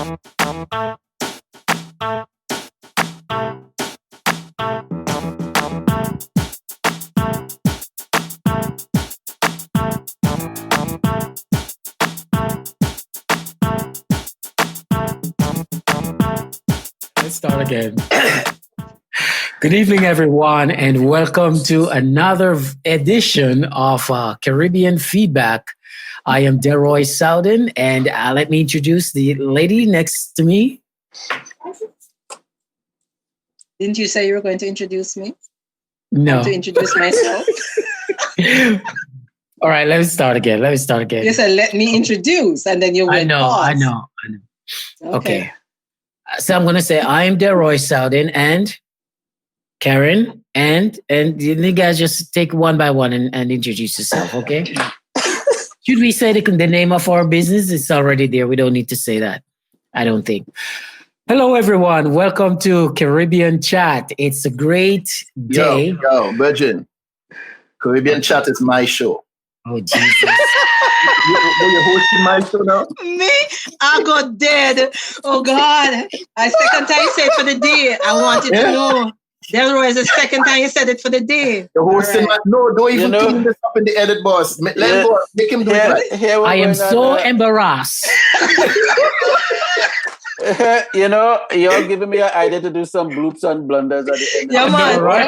Let's start again. Good evening, everyone, and welcome to another edition of Caribbean Feedback. I am Deroy Souden, and let me introduce the lady next to me. Didn't you say you were going to introduce me? No. To introduce myself? All right, let me start again. You said, let me introduce, and then you went pause. I know. Okay. So I'm going to say, I'm Deroy Souden and Karen, and you guys just take one by one and introduce yourself, okay? Should we say the name of our business? It's already there. We don't need to say that, I don't think. Hello, everyone. Welcome to Caribbean Chat. It's a great day. Yo, Virgin. Caribbean Chat is my show. Oh, Jesus. You're hosting my show now? Me? I got dead. Oh, God. A second time you said it for the day. I wanted to know. There was a second time you said it for the day. You're hosting no, don't even clean this up in the edit, boss. Let him make him do it right. I am so embarrassed. You're giving me an idea to do some bloops and blunders at the end. Yeah, man. Right?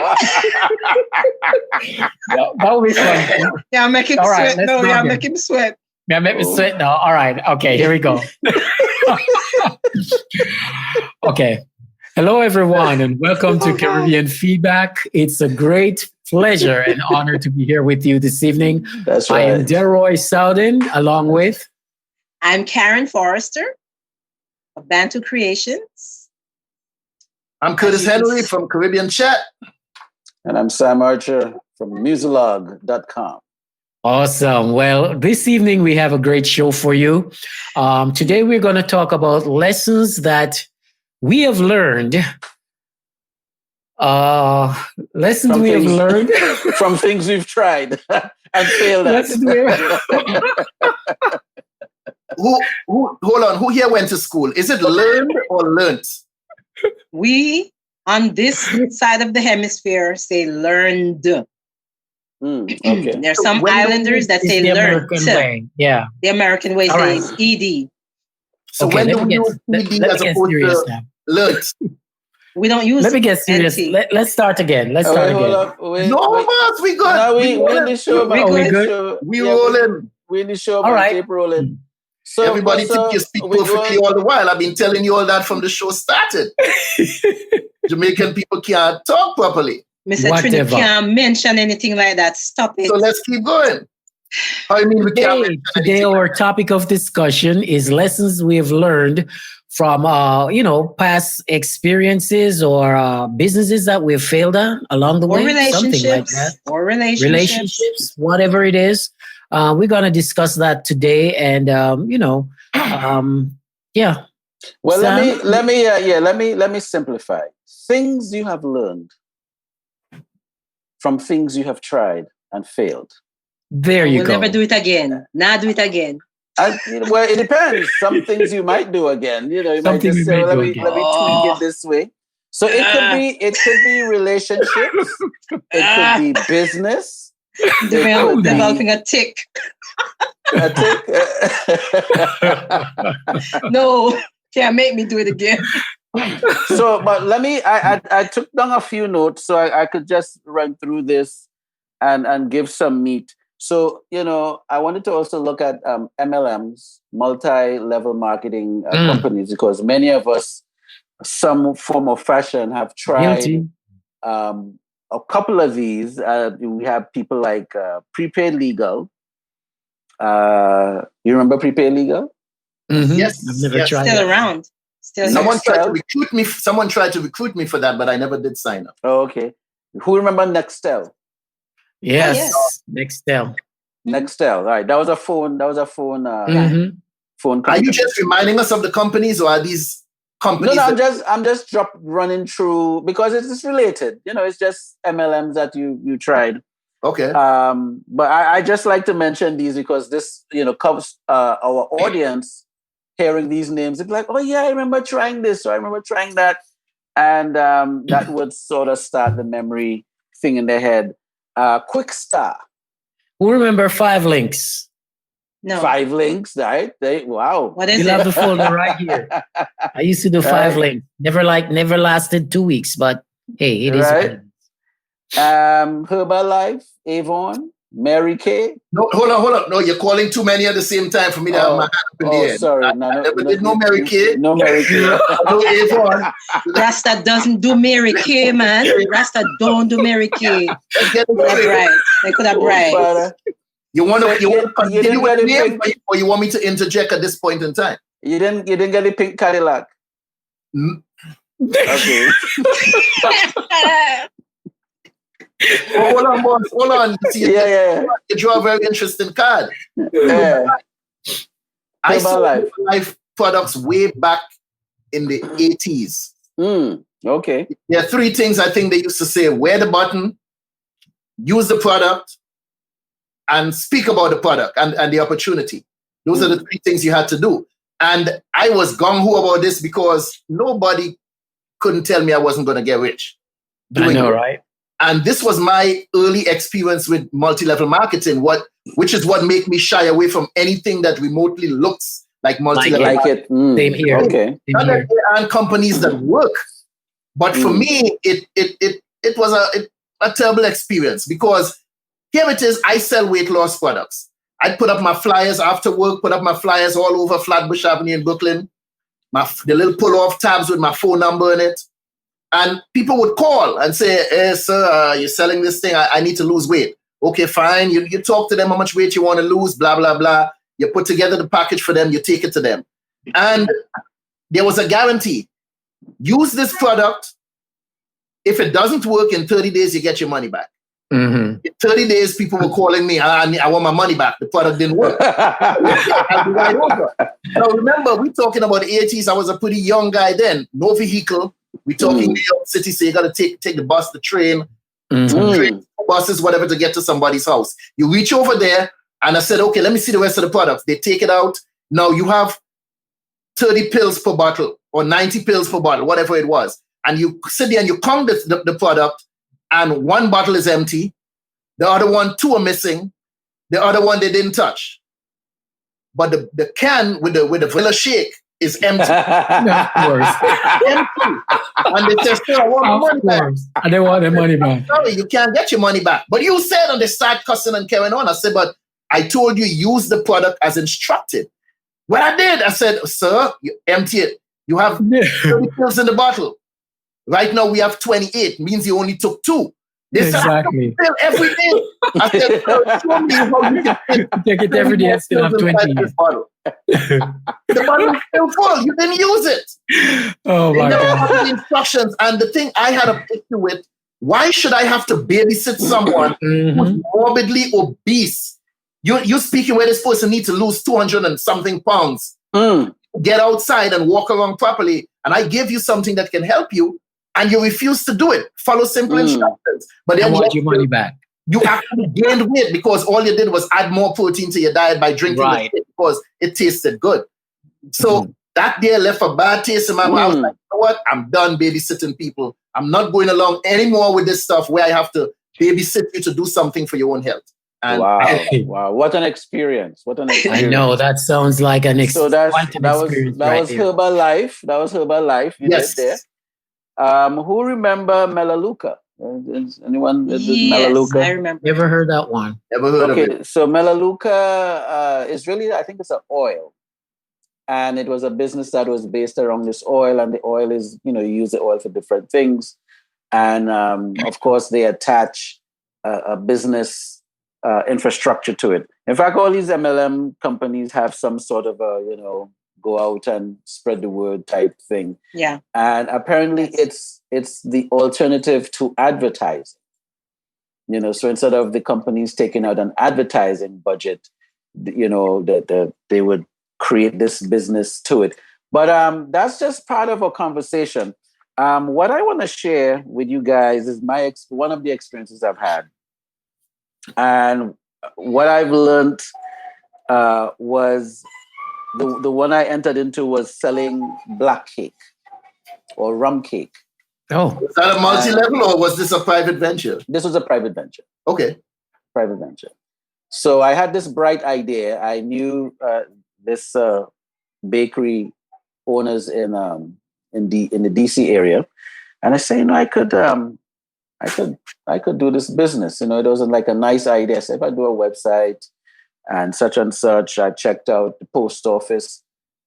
That will be fun. Yeah, make him sweat. No, yeah, make him sweat. Yeah, make me sweat now. All right. Okay, here we go. Okay. Hello, everyone, and welcome to Caribbean Feedback. It's a great pleasure and honor to be here with you this evening. That's right. I am Deroy Souden, along with... I'm Karen Forrester of BantuKreations. I'm Curtis Henry from Caribbean Chat. And I'm Sam Archer from Muzilog.com. Awesome. Well, this evening we have a great show for you. Today we're going to talk about lessons that we have learned. Lessons we have learned from things we've tried and failed at. Hold on. Who here went to school? Is it learned or learnt? We, on this side of the hemisphere, say learned. Okay. There's some islanders that say learned. Yeah. The American way says ED. So when do we use ED as opposed to learnt? We don't use. Let me get serious. Let's start again. No, boss, we good. No, we in the show. We good. We rolling. We in the show. All right. Keep rolling. So everybody think you speak perfectly all the while. I've been telling you all that from the show started. Jamaican people can't talk properly. Mr. Trini can't mention anything like that. Stop it. So let's keep going. I mean, today our topic of discussion is lessons we have learned from past experiences or businesses that we've failed at along the way. Something like that. Or relationships. Whatever it is. We're going to discuss that today, and yeah. Well, Sam? let me simplify. Things you have learned from things you have tried and failed. There you go. We'll never do it again. Nah, do it again. Well, it depends. Some things you might do again. You might just say, let me tweak it this way. So it could be relationships. It could be business. Developing a tick. A tick? No, can't make me do it again. So, but I took down a few notes so I could just run through this and give some meat. So, I wanted to also look at MLMs, multi-level marketing companies, because many of us, some form of fashion, have tried a couple of these. We have people like Prepaid Legal. You remember Prepaid Legal? Mm-hmm. Yes. I've never tried Still that. around. Someone tried to recruit me for that, but I never did sign up. Oh, okay. Who remember Nextel? Yes. Nextel. Nextel, right? That was a phone. Phone. Are you just reminding us of the companies, or are these companies? No, I'm just running through because it's related. It's just MLMs that you tried. Okay. But I just like to mention these because this, covers our audience hearing these names, it'd be like, oh yeah, I remember trying this, or I remember trying that. And that would sort of start the memory thing in their head. Quick Star. Who remember 5 Links? No. 5 Links, right? Wow. What is You'll it? have the folder right here. I used to do 5 Links. Never lasted 2 weeks, but hey, it is. Right. Herbalife, Avon, Mary Kay. No, hold on. No, you're calling too many at the same time for me to have my hand up in the air. Sorry. I never did no Mary Kay. No Mary Kay. No Avon. Rasta doesn't do Mary Kay, man. Rasta don't do Mary Kay. They could have bribed. They could have bribed. You want to continue with the name, pink, or you want me to interject at this point in time? You didn't get the pink Cadillac. Okay. Hold on, boss. Hold on. See, you draw a very interesting card. I sold life products way back in the 80s. Okay. There are 3 things I think they used to say: wear the button, use the product, and speak about the product and the opportunity. Those are the 3 things you had to do. And I was gung-ho about this because nobody couldn't tell me I wasn't going to get rich. I know, right? And this was my early experience with multi-level marketing, which is what made me shy away from anything that remotely looks like multi-level marketing. Same here. Okay. Not that there aren't companies that work, but for me, it was a terrible experience because here it is, I sell weight loss products. I'd put up my flyers after work, put up my flyers all over Flatbush Avenue in Brooklyn, the little pull-off tabs with my phone number in it. And people would call and say, hey, sir, you're selling this thing. I need to lose weight. Okay, fine. You talk to them how much weight you want to lose, blah, blah, blah. You put together the package for them. You take it to them. And there was a guarantee. Use this product. If it doesn't work in 30 days, you get your money back. In 30 days, people were calling me, I want my money back. The product didn't work. I'll be right over. Now, remember, we're talking about the 80s. I was a pretty young guy then. No vehicle. We're talking New York City, so you got to take the bus, the train, buses, whatever, to get to somebody's house. You reach over there, and I said, okay, let me see the rest of the products. They take it out. Now you have 30 pills per bottle or 90 pills per bottle, whatever it was. And you sit there and you count the product, and 1 bottle is empty. The other one, 2 are missing. The other one they didn't touch. But the can with the vanilla shake is empty. Of course. Empty. And they said, sir, I want my money back. And they want their money back. Sorry, you can't get your money back. But you said, and they start cussing and carrying on. I said, but I told you use the product as instructed. When I did, I said, sir, you empty it. You have 30 pills in the bottle. Right now we have 28. Means you only took 2. They said, exactly. I every day. I said, show me how you can take it every day and still have 20. The bottle is still full. You didn't use it. Oh my God. The instructions. And the thing I had a picture with, why should I have to babysit someone who's morbidly obese? You're speaking where this person needs to lose 200 and something pounds. Get outside and walk around properly. And I give you something that can help you. And you refuse to do it. Follow simple instructions. But then you want your money back. You actually gained weight because all you did was add more protein to your diet by drinking the shit because it tasted good. So that day left a bad taste in my mouth. I was like, you know what? I'm done babysitting people. I'm not going along anymore with this stuff where I have to babysit you to do something for your own health. And wow. What an experience. I know. That sounds like an experience. So that was Herbalife. That was Herbalife. You did there. Who remember Melaleuca? Is anyone? Melaleuca? I remember. Never heard that one. Never heard of it. So Melaleuca is really, I think it's an oil. And it was a business that was based around this oil. And the oil is, you use the oil for different things. And of course, they attach a business infrastructure to it. In fact, all these MLM companies have some sort of a, go out and spread the word type thing. Yeah. And apparently it's the alternative to advertising. So instead of the companies taking out an advertising budget, that they would create this business to it. But that's just part of our conversation. What I want to share with you guys is one of the experiences I've had. And what I've learned was the one I entered into was selling black cake or rum cake. Oh. Was that a multi-level or was this a private venture? This was a private venture. Okay. Private venture. So I had this bright idea. I knew this bakery owners in the DC area, and I say, I could do this business. It wasn't like a nice idea. I said, if I do a website and such, I checked out the post office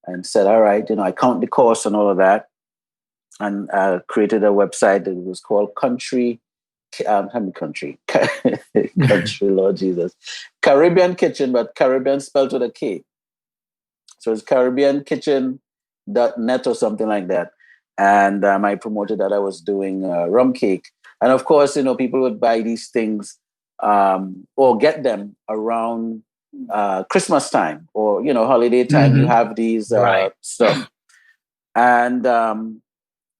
and said, all right, I count the cost and all of that, and created a website that was called Country, Lord Jesus, Caribbean Kitchen, but Caribbean spelled with a K. So it's CaribbeanKitchen.net or something like that. And I promoted that I was doing rum cake. And of course, people would buy these things or get them around Christmas time or, holiday time. You have these stuff. And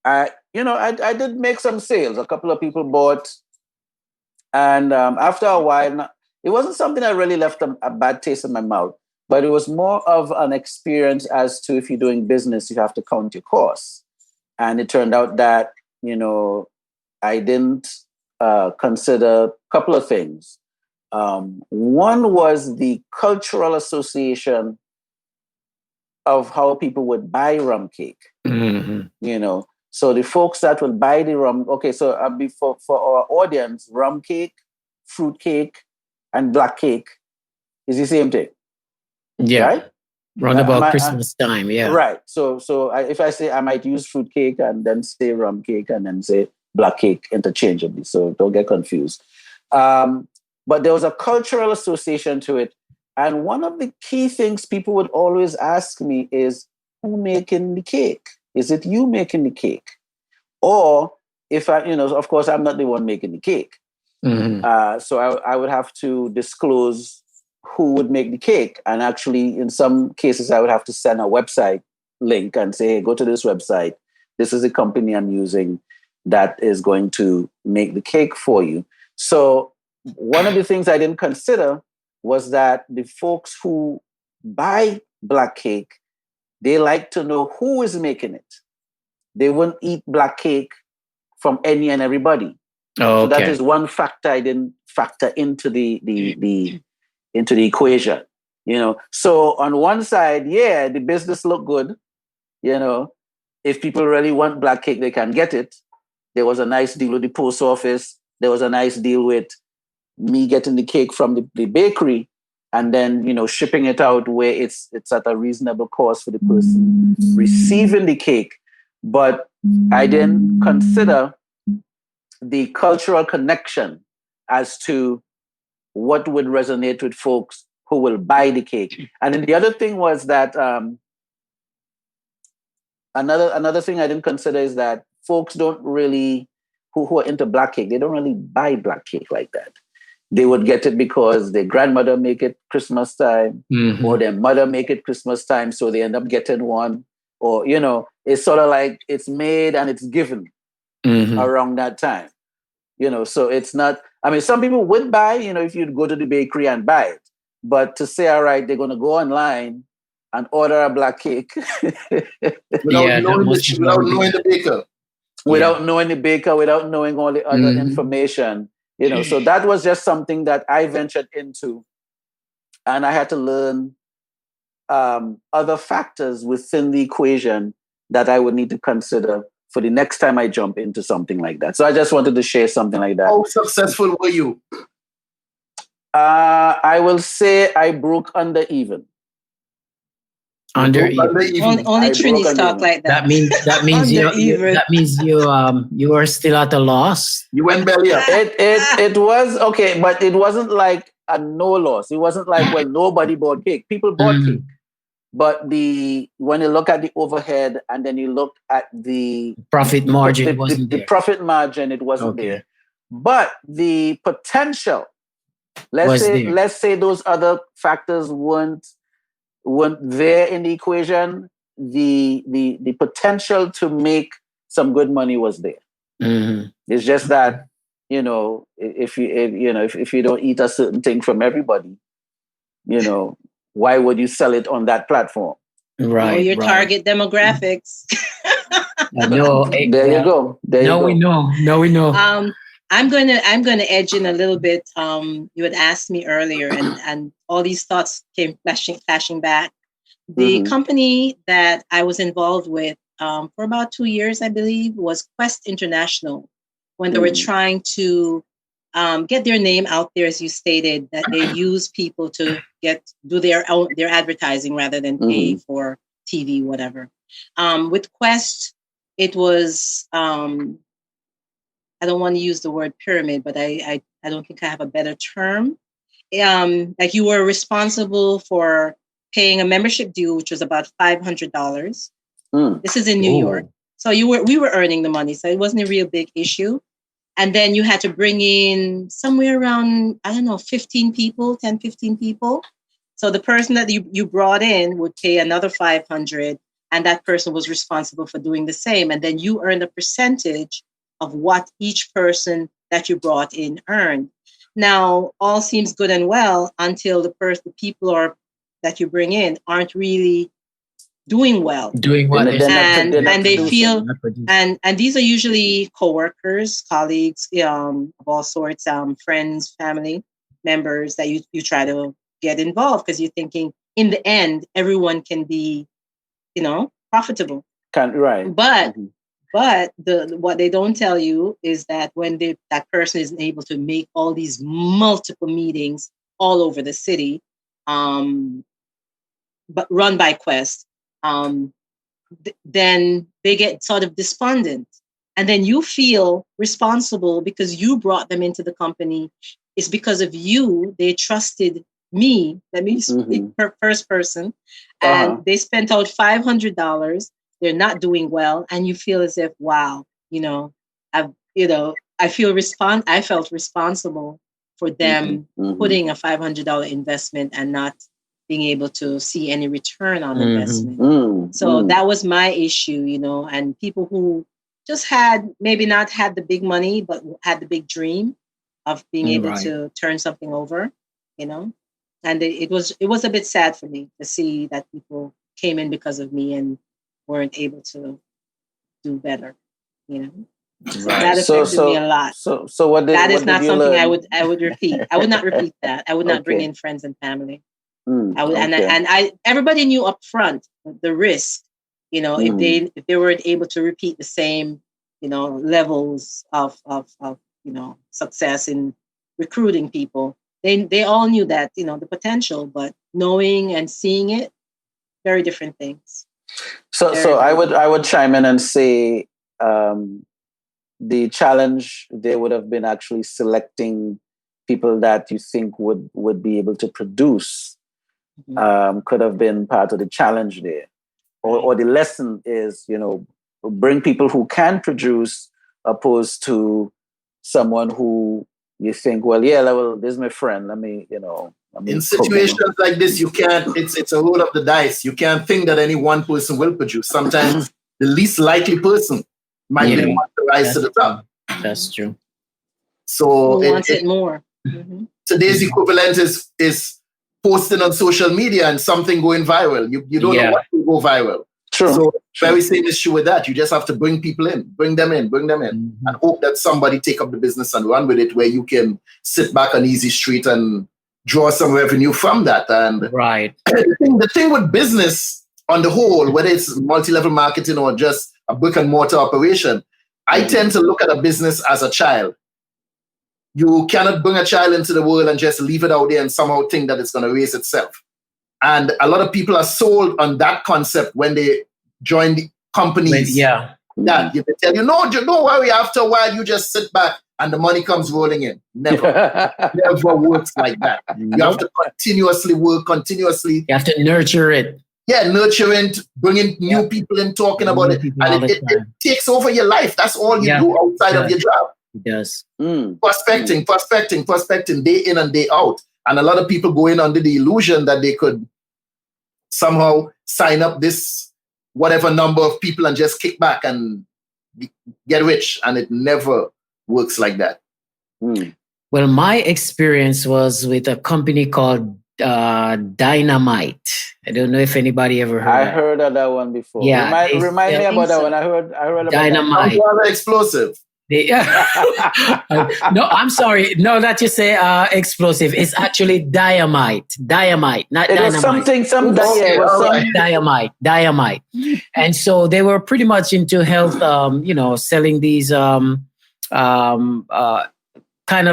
I did make some sales. A couple of people bought. And after a while, it wasn't something that really left a bad taste in my mouth, but it was more of an experience as to if you're doing business, you have to count your costs. And it turned out that, I didn't consider a couple of things. One was the cultural association of how people would buy rum cake. Mm-hmm. So the folks that will buy the rum, okay, so for our audience, rum cake, fruit cake, and black cake is the same thing. Yeah. Right? Round about Christmas time, yeah. Right. So if I say I might use fruit cake and then say rum cake and then say black cake interchangeably, so don't get confused. But there was a cultural association to it. And one of the key things people would always ask me is, who making the cake? Is it you making the cake? Or if I, of course, I'm not the one making the cake. Mm-hmm. So I would have to disclose who would make the cake. And actually, in some cases, I would have to send a website link and say, hey, go to this website. This is the company I'm using that is going to make the cake for you. So one of the things I didn't consider was that the folks who buy black cake, they like to know who is making it. They won't eat black cake from any and everybody. Oh, okay. So that is one factor I didn't factor into the equation. So on one side, yeah, the business looked good. If people really want black cake, they can get it. There was a nice deal with the post office. There was a nice deal with me getting the cake from the bakery and then, shipping it out where it's at a reasonable cost for the person receiving the cake. But I didn't consider the cultural connection as to what would resonate with folks who will buy the cake. And then the other thing was that another thing I didn't consider is that folks don't really, who are into black cake, they don't really buy black cake like that. They would get it because their grandmother make it Christmas time, Mm-hmm. or their mother make it Christmas time, so they end up getting one. Or, it's sort of like it's made and it's given Mm-hmm. around that time. So it's not, some people would buy, if you'd go to the bakery and buy it. But to say, all right, they're going to go online and order a black cake without knowing the baker. Without knowing the baker, without knowing all the other information, so that was just something that I ventured into. And I had to learn other factors within the equation that I would need to consider for the next time I jump into something like that. So I just wanted to share something like that. How successful were you? I will say I broke under even. Under even. Only Trini talk like that. That means you are still at a loss. You went belly up. It was okay, but it wasn't like a no loss. It wasn't like, well, nobody bought cake. People bought cake. But when you look at the overhead and then you look at the profit margin, wasn't there. The profit margin, it wasn't there. But the potential, let's say those other factors weren't there in the equation, the potential to make some good money was there. Mm-hmm. It's just that, if you don't eat a certain thing from everybody, why would you sell it on that platform? Right. Know your target demographics. No, there you go. There you go. We know. No, we know. I'm gonna edge in a little bit. You had asked me earlier, and all these thoughts came flashing back. The company that I was involved with for about 2 years, I believe, was Quest International, when they were trying to get their name out there, as you stated, that they use people to do their advertising rather than pay for TV, whatever. With Quest, it was I don't want to use the word pyramid, but I don't think I have a better term. Like you were responsible for paying a membership due, which was about $500. This is in New York. So we were earning the money. So it wasn't a real big issue. And then you had to bring in somewhere around, 15 people, 10, 15 people. So the person that you brought in would pay another $500, and that person was responsible for doing the same. And then you earned a percentage of what each person that you brought in earned. Now, all seems good and well until the people that you bring in aren't really doing well. Doing what? And they feel, and these are usually coworkers, colleagues, of all sorts, friends, family members that you try to get involved because you're thinking in the end, everyone can be, profitable. Right. But what they don't tell you is that when that person isn't able to make all these multiple meetings all over the city, but run by Quest, then they get sort of despondent. And then you feel responsible because you brought them into the company. It's because of you, they trusted me. Let me speak per first person. And they spent out $500. They're not doing well. And you feel as if, wow, I felt responsible for them putting a $500 investment and not being able to see any return on investment. So that was my issue, and people who just maybe not had the big money, but had the big dream of being able to turn something over, and it was a bit sad for me to see that people came in because of me and weren't able to do better, That affected me a lot. So what did that is what not did you something learn? I would repeat. I would not repeat that. I would not bring in friends and family. I would, and everybody knew up front the risk. If they weren't able to repeat the same, levels of success in recruiting people, they all knew that the potential, but knowing and seeing it, very different things. So I would chime in and say the challenge there would have been actually selecting people that you think would be able to produce. Could have been part of the challenge there, or the lesson is bring people who can produce opposed to someone who you think, this is my friend, let me in situations like this, you can't, it's a roll of the dice. You can't think that any one person will produce. Sometimes the least likely person might be the one to rise to the top. That's true. So who wants it more. Today's equivalent is posting on social media and something going viral. You don't know what will go viral. True. So very same issue with that. You just have to bring people in, bring them in, and hope that somebody take up the business and run with it, where you can sit back on easy street and draw some revenue from that. And the thing with business on the whole, whether it's multi-level marketing or just a brick and mortar operation, I tend to look at a business as a child. You cannot bring a child into the world and just leave it out there and somehow think that it's going to raise itself. And a lot of people are sold on that concept when they join the companies. That they tell you, no, don't worry. After a while, you just sit back and the money comes rolling in. Never works like that. You have to continuously work, You have to nurture it. Yeah, nurturing, bringing new people in, talking about it. And it takes over your life. That's all you do outside of your job. It does. Prospecting, day in and day out. And a lot of people go in under the illusion that they could somehow sign up this whatever number of people and just kick back and get rich. And it never works like that. Well, my experience was with a company called Dynamite. I don't know if anybody ever heard. I heard of that one before. Yeah, remind me about that one. I heard about Dynamite. Rather explosive. No, I'm sorry. No, that you say explosive. It's actually diamite. Diamite, not it dynamite. Was some Diamite. And so they were pretty much into health, selling these kind of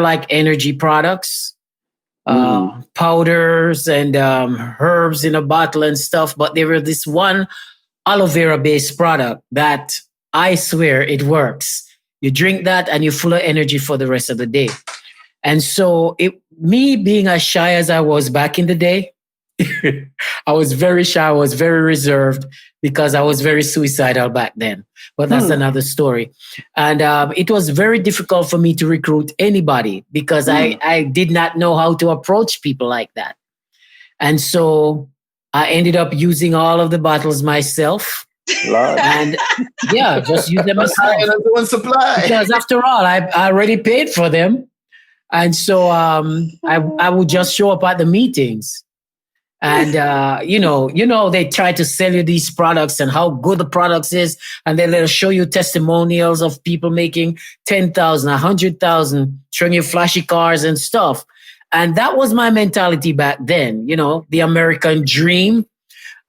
like energy products. Powders and herbs in a bottle and stuff, but there was this one aloe vera based product that I swear it works. You drink that and you're full of energy for the rest of the day. And so me being as shy as I was back in the day, I was very shy, I was very reserved because I was very suicidal back then. But that's another story. And it was very difficult for me to recruit anybody because I did not know how to approach people like that. And so I ended up using all of the bottles myself. And just use them myself. Because after all, I already paid for them. And so I would just show up at the meetings. And, they try to sell you these products and how good the products is. And then they'll show you testimonials of people making 10,000, 100,000, showing you flashy cars and stuff. And that was my mentality back then, the American dream,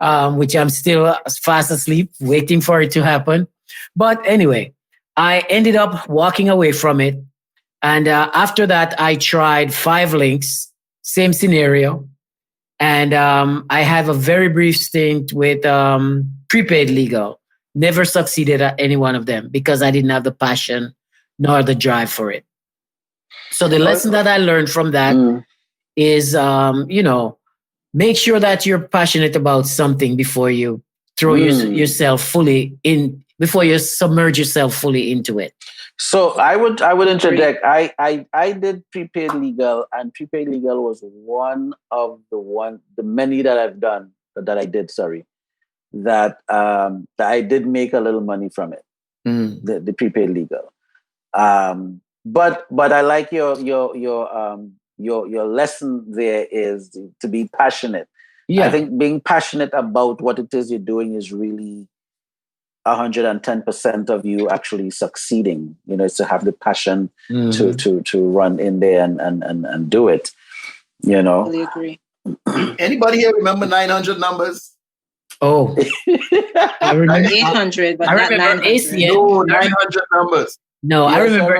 which I'm still fast asleep, waiting for it to happen. But anyway, I ended up walking away from it. And after that, I tried 5 links, same scenario. And I have a very brief stint with prepaid legal. Never succeeded at any one of them because I didn't have the passion nor the drive for it. So the lesson that I learned from that is, make sure that you're passionate about something before you throw yourself fully in, before you submerge yourself fully into it. So I would interject. I did prepaid legal, and prepaid legal was one of the many that I've done that I did. That I did make a little money from it. The prepaid legal. But I like your lesson there is to be passionate. Yeah. I think being passionate about what it is you're doing is really 110% of you actually succeeding. Is to have the passion to run in there and do it. I totally agree. Anybody here remember 900 numbers? Oh, I remember 800, but not 900. No, 900 numbers. No, yes, I remember.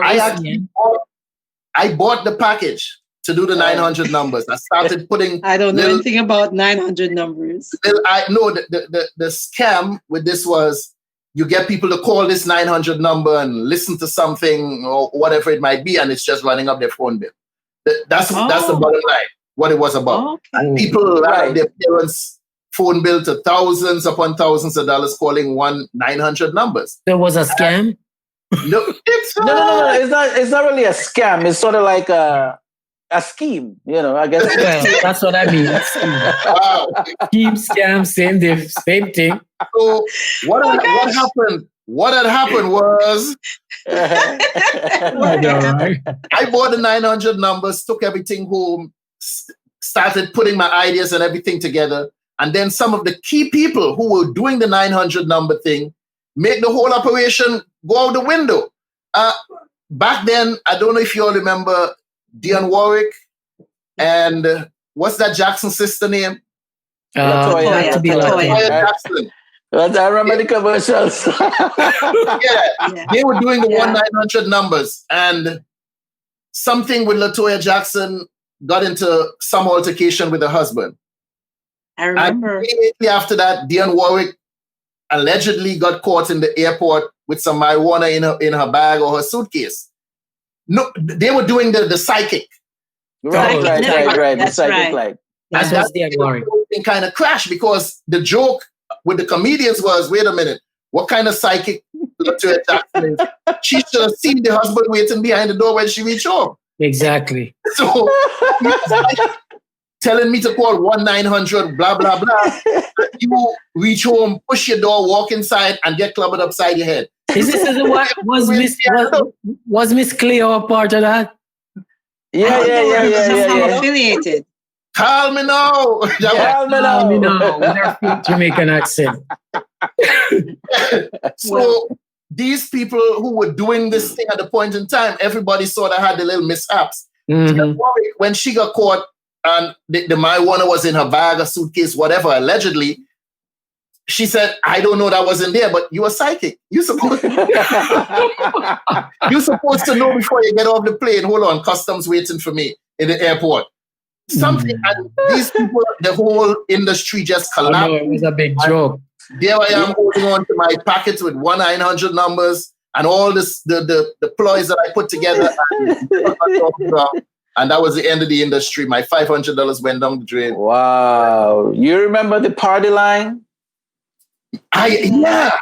I bought the package to do the 900 numbers. I started putting. I don't know anything about 900 numbers. I know the scam with this was you get people to call this 900 number and listen to something or whatever it might be, and it's just running up their phone bill. That's the bottom line. What it was about. Okay. And people ran up their parents' phone bill to thousands upon thousands of dollars calling 900 numbers. There was a scam. No, it's no. It's not really a scam. It's sort of like a scheme, I guess. Well, that's what I mean. Wow. Scheme, scam, same thing. So what happened? What had happened was I bought the 900 numbers, took everything home, started putting my ideas and everything together. And then some of the key people who were doing the 900 number thing make the whole operation go out the window. Back then, I don't know if you all remember Dionne Warwick and what's that Jackson sister name? Latoya Jackson. I remember the commercials. They were doing the 1-900 numbers, and something with Latoya Jackson got into some altercation with her husband. I remember. And immediately after that, Dionne Warwick allegedly got caught in the airport with some marijuana in her bag or her suitcase. No, they were doing the psychic. Right. The psychic light. That's what's Dionne Warwick. Thing kind of crashed because the joke with the comedians was, wait a minute, what kind of psychic Latoya Jackson is? She should have seen the husband waiting behind the door when she reached home. Exactly. So he was like telling me to call 1-900 blah blah blah. You reach home, push your door, walk inside, and get clubbed upside your head. Is this what was Miss Cleo a part of that? Yeah. Affiliated. Call me now. Call me Call me now. now with our full Jamaican accent. So these people who were doing this thing at the point in time, everybody sort of had the little mishaps. Mhm. When she got caught and the marijuana was in her bag, a suitcase, whatever, allegedly, she said, I don't know that wasn't there, but you're a psychic. You're supposed to know before you get off the plane. Hold on, customs waiting for me in the airport. Something, and these people, the whole industry just Oh, collapsed. no, it was a big joke. There I am holding on to my packets with 1-900 numbers and all this, the ploys that I put together. And that was the end of the industry. My $500 went down the drain. Wow. You remember the party line? Yeah.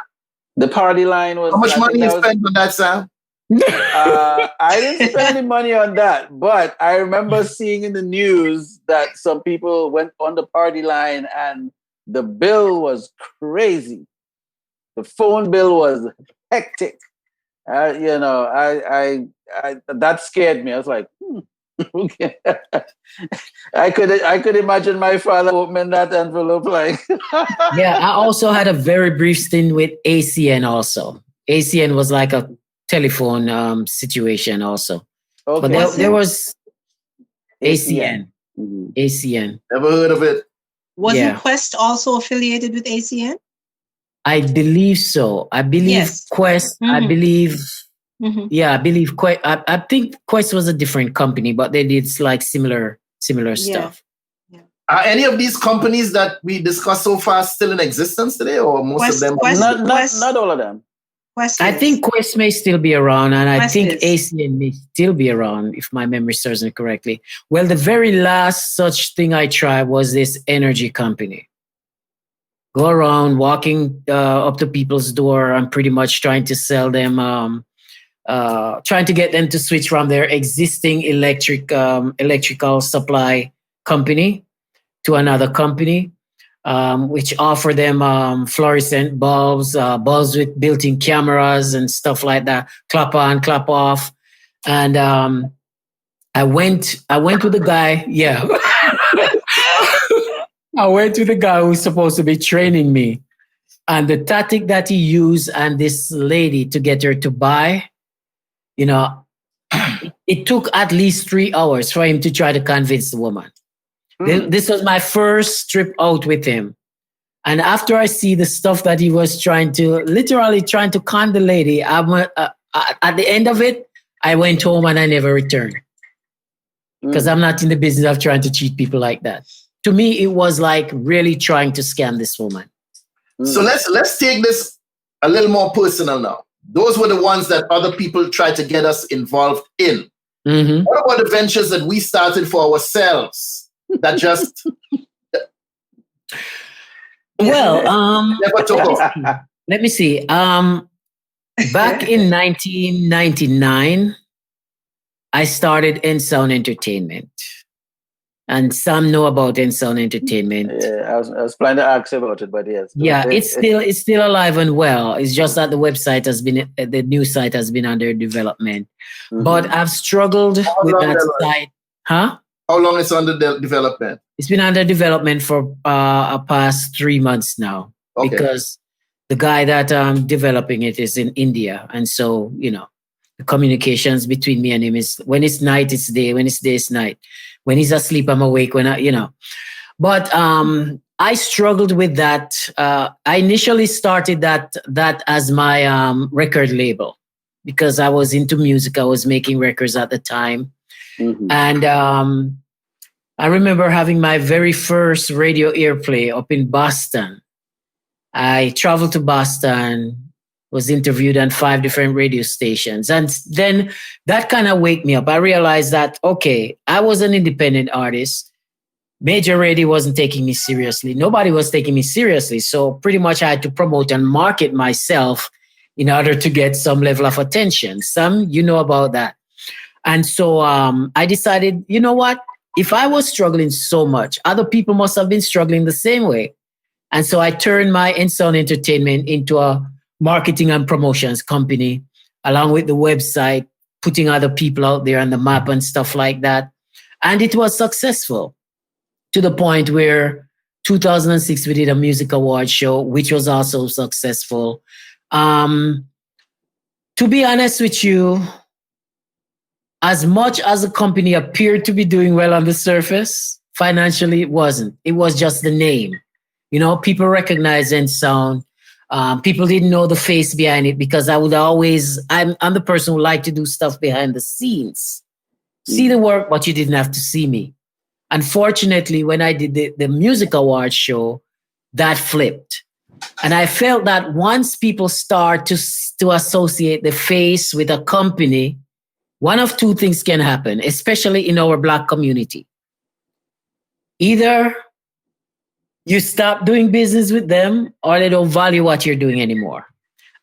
The party line was... How much money you spent on that, Sam? I didn't spend any money on that, but I remember seeing in the news that some people went on the party line and the bill was crazy. The phone bill was hectic. That scared me. I was like, okay. I could imagine my father opening that envelope like. Yeah, I also had a very brief stint with ACN also. ACN was like a telephone situation also. Okay. But there was ACN. Mm-hmm. ACN. Never heard of it. Wasn't Quest also affiliated with ACN? I believe so. I believe Yes. Quest. Mm-hmm. I believe. Mm-hmm. Yeah, I believe Quest. I think Quest was a different company, but they did like similar stuff. Are any of these companies that we discussed so far still in existence today, or most of them? Not all of them. Quest I think Quest may still be around, and I think is. ACN may still be around, if my memory serves me correctly. Well, the very last such thing I tried was this energy company. Go around walking up to people's door and pretty much trying to sell them, trying to get them to switch from their existing electrical supply company to another company. Which offer them fluorescent bulbs, bulbs with built-in cameras and stuff like that. Clap on, clap off. And I went with the guy. Yeah, I went with the guy who's supposed to be training me, and the tactic that he used and this lady to get her to buy, it took at least 3 hours for him to try to convince the woman. This was my first trip out with him. And after I see the stuff that he was literally trying to con the lady, at the end of it, I went home and I never returned. Because I'm not in the business of trying to cheat people like that. To me, it was like really trying to scam this woman. So let's take this a little more personal now. Those were the ones that other people tried to get us involved in. Mm-hmm. What about the ventures that we started for ourselves? That just never took off. Let me see. Back in 1999, I started N-Sound Entertainment, and some know about N-Sound Entertainment. Yeah, I was planning to ask about it, but yes. Yeah, it's still alive and well. It's just that the new site has been under development. Mm-hmm. But I've struggled with that site. Huh? How long is under development? It's been under development for past 3 months now. Okay. Because the guy that developing it is in India. And so, the communications between me and him is when it's night, it's day. When it's day, it's night. When he's asleep, I'm awake. But I struggled with that. I initially started that as my record label because I was into music. I was making records at the time. Mm-hmm. And I remember having my very first radio airplay up in Boston. I traveled to Boston, was interviewed on 5 different radio stations. And then that kind of waked me up. I realized that, okay, I was an independent artist. Major radio wasn't taking me seriously. Nobody was taking me seriously. So pretty much I had to promote and market myself in order to get some level of attention. About that. And so I decided, you know what? If I was struggling so much, other people must have been struggling the same way. And so I turned my N-Sound Entertainment into a marketing and promotions company, along with the website, putting other people out there on the map and stuff like that. And it was successful. to the point where 2006 we did a music award show, which was also successful. To be honest with you, as much as the company appeared to be doing well on the surface, financially it wasn't. It was just the name. You know, people recognize and sound. People didn't know the face behind it because I'm the person who liked to do stuff behind the scenes. See the work, but you didn't have to see me. Unfortunately, when I did the music awards show, that flipped. And I felt that once people start to associate the face with a company, one of two things can happen, especially in our Black community. Either you stop doing business with them or they don't value what you're doing anymore.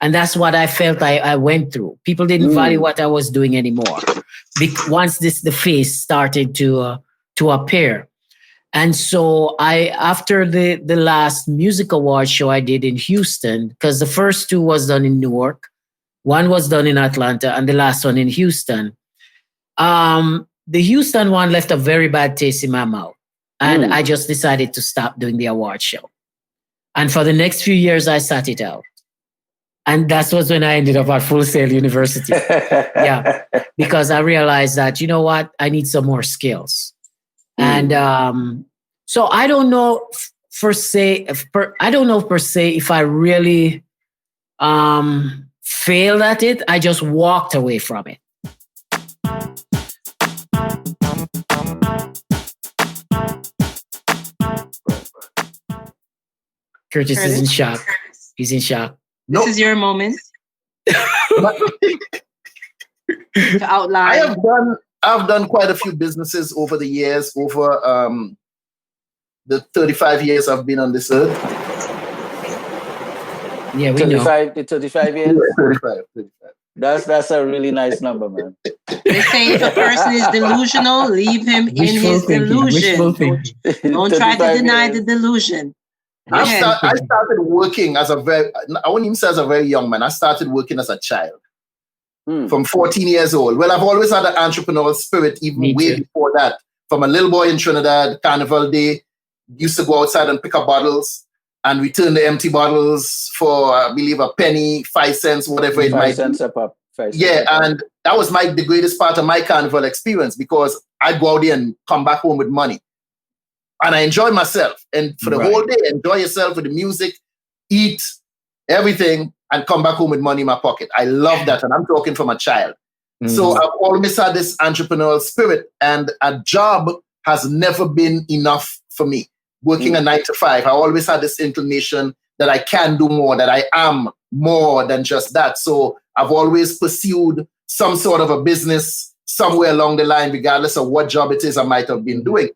And that's what I felt I went through. People didn't value what I was doing anymore. Once the face started to appear. And so after the last music award show I did in Houston, because the first two was done in Newark, one was done in Atlanta, and the last one in Houston. The Houston one left a very bad taste in my mouth. And I just decided to stop doing the award show. And for the next few years, I sat it out. And that was when I ended up at Full Sail University. Yeah, because I realized that, you know what, I need some more skills. And so I don't know per se if I really failed at it. I just walked away from it. Curtis is in shock. He's in shock. This is your moment to outline. I've done quite a few businesses over the years, over the 35 years I've been on this earth. Yeah, we know. 35 years? 35. That's a really nice number, man. They say if a person is delusional, leave him in his delusion. Don't try to deny the delusion. I started working I wouldn't even say as a very young man. I started working as a child from 14 years old. Well, I've always had an entrepreneurial spirit, even way before that. From a little boy in Trinidad, Carnival Day, used to go outside and pick up bottles and return the empty bottles for, I believe, a penny, 5 cents, whatever it might be. 5 cents a pop. Yeah, and that was the greatest part of my Carnival experience because I'd go out there and come back home with money. And I enjoy myself. And for the whole day, enjoy yourself with the music, eat, everything, and come back home with money in my pocket. I love that. And I'm talking from a child. So I've always had this entrepreneurial spirit. And a job has never been enough for me. Working a 9 to 5, I always had this inclination that I can do more, that I am more than just that. So I've always pursued some sort of a business somewhere along the line, regardless of what job it is I might have been doing.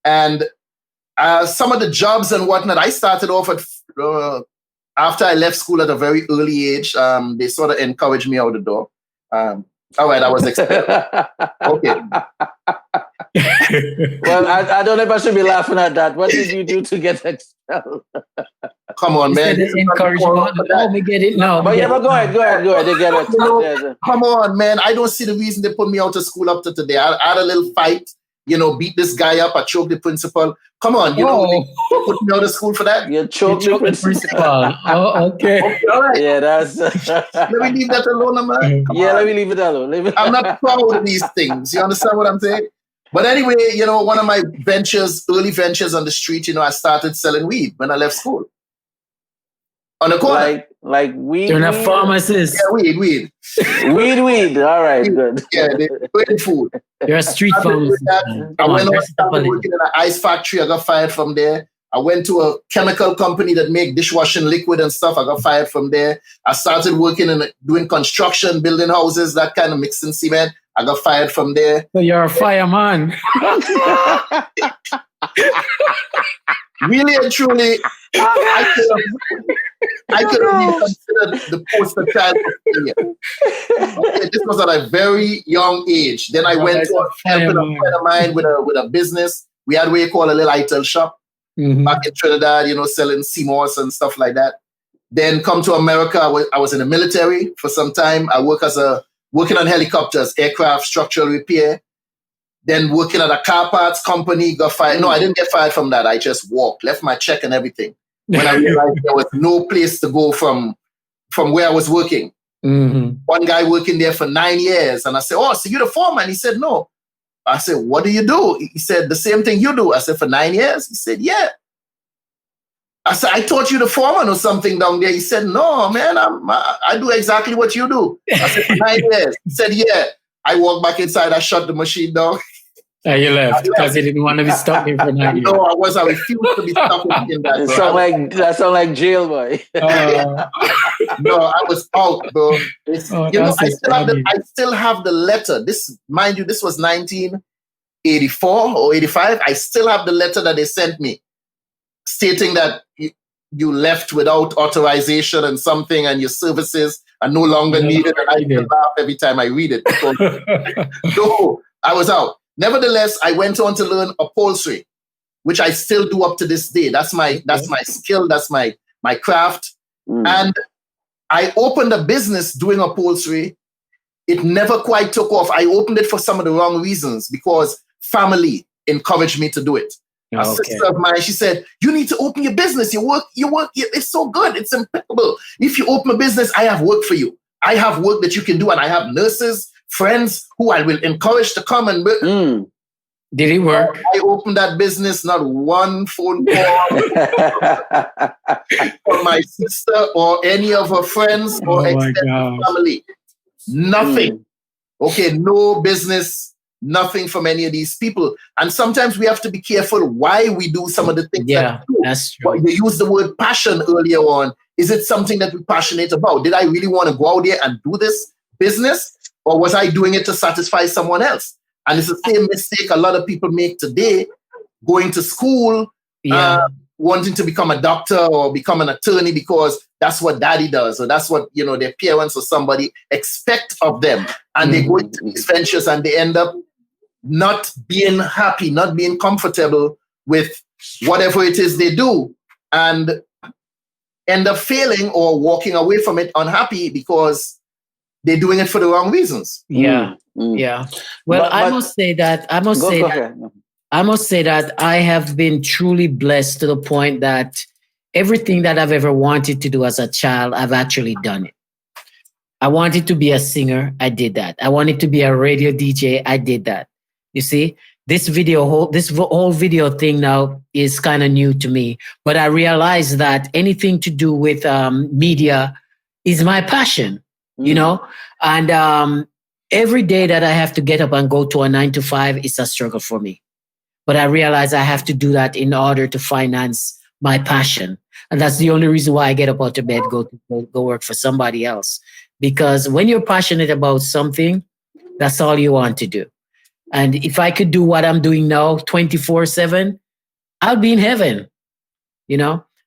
And some of the jobs and whatnot, I started off at, after I left school at a very early age, they sort of encouraged me out the door. All right, I was expelled. Okay. Well, I don't know if I should be laughing at that. What did you do to get expelled? Come on, man. Oh, we get it now. But go ahead. They get it. Come on, man. I don't see the reason they put me out of school up to today. I had a little fight, beat this guy up. I choked the principal. Come on, they put me out of school for that? You choked the principal. Oh, okay. All right. Yeah, that's... Let me leave that alone, man. Let me leave it alone. I'm not proud of these things. You understand what I'm saying? But anyway, one of my early ventures on the street, I started selling weed when I left school. On the corner. Like weed? You're not pharmacist. Yeah, weed. Weed. All right, good. Yeah, they're food. You're a street pharmacist. I went on started working in an ice factory. I got fired from there. I went to a chemical company that make dishwashing liquid and stuff. I got fired from there. I started working and doing construction, building houses, that kind of mixing cement. I got fired from there. So you're a fireman. Really and truly, I could have been considered the poster child of failure. Okay, this was at a very young age. Then I went to helping a friend of mine with a business. We had what you call a little ITIL shop back in Trinidad, selling CMOS and stuff like that. Then come to America. I was in the military for some time. I working on helicopters, aircraft, structural repair. Then working at a car parts company, got fired. No, I didn't get fired from that. I just walked, left my check and everything. When I realized there was no place to go from where I was working. Mm-hmm. One guy working there for 9 years. And I said, oh, so you're the foreman? He said, no. I said, what do you do? He said, the same thing you do. I said, for 9 years? He said, yeah. I said, I taught you the foreman or something down there. He said, no, man, I do exactly what you do. I said, for 9 years. He said, yeah. I walked back inside. I shut the machine down. And you left because you didn't want to be stuck in for 9 years. No, I refused to be stuck in that. That sound like jail, boy. No, I was out, bro. I still have the letter. This, mind you, this was 1984 or 85. I still have the letter that they sent me stating that you left without authorization and something, and your services are no longer needed. And I laugh every time I read it. No, I was out. Nevertheless, I went on to learn upholstery, which I still do up to this day. That's my skill. That's my craft. And I opened a business doing upholstery. It never quite took off. I opened it for some of the wrong reasons because family encouraged me to do it. A sister of mine, she said, you need to open your business. You work, it's so good. It's impeccable. If you open a business, I have work for you. I have work that you can do. And I have nurses, friends who I will encourage to come and work. Did it work? I opened that business, not one phone call from my sister or any of her friends or extended family. Nothing. Okay, no business, nothing from any of these people. And sometimes we have to be careful why we do some of the things that we do. That's true. But you used the word passion earlier on. Is it something that we're passionate about? Did I really want to go out there and do this business? Or was I doing it to satisfy someone else? And it's the same mistake a lot of people make today, going to school, wanting to become a doctor or become an attorney because that's what daddy does, or that's what, their parents or somebody expect of them. And they go into these ventures and they end up not being happy, not being comfortable with whatever it is they do, and end up failing or walking away from it unhappy because they're doing it for the wrong reasons. Yeah. Well, I must say that I have been truly blessed to the point that everything that I've ever wanted to do as a child, I've actually done it. I wanted to be a singer. I did that. I wanted to be a radio DJ. I did that. You see, this whole video thing now is kind of new to me, but I realized that anything to do with media is my passion, and every day that I have to get up and go to a 9 to 5 is a struggle for me. But I realize I have to do that in order to finance my passion. And that's the only reason why I get up out of bed, go work for somebody else. Because when you're passionate about something, that's all you want to do. And if I could do what I'm doing now 24/7, I'll be in heaven,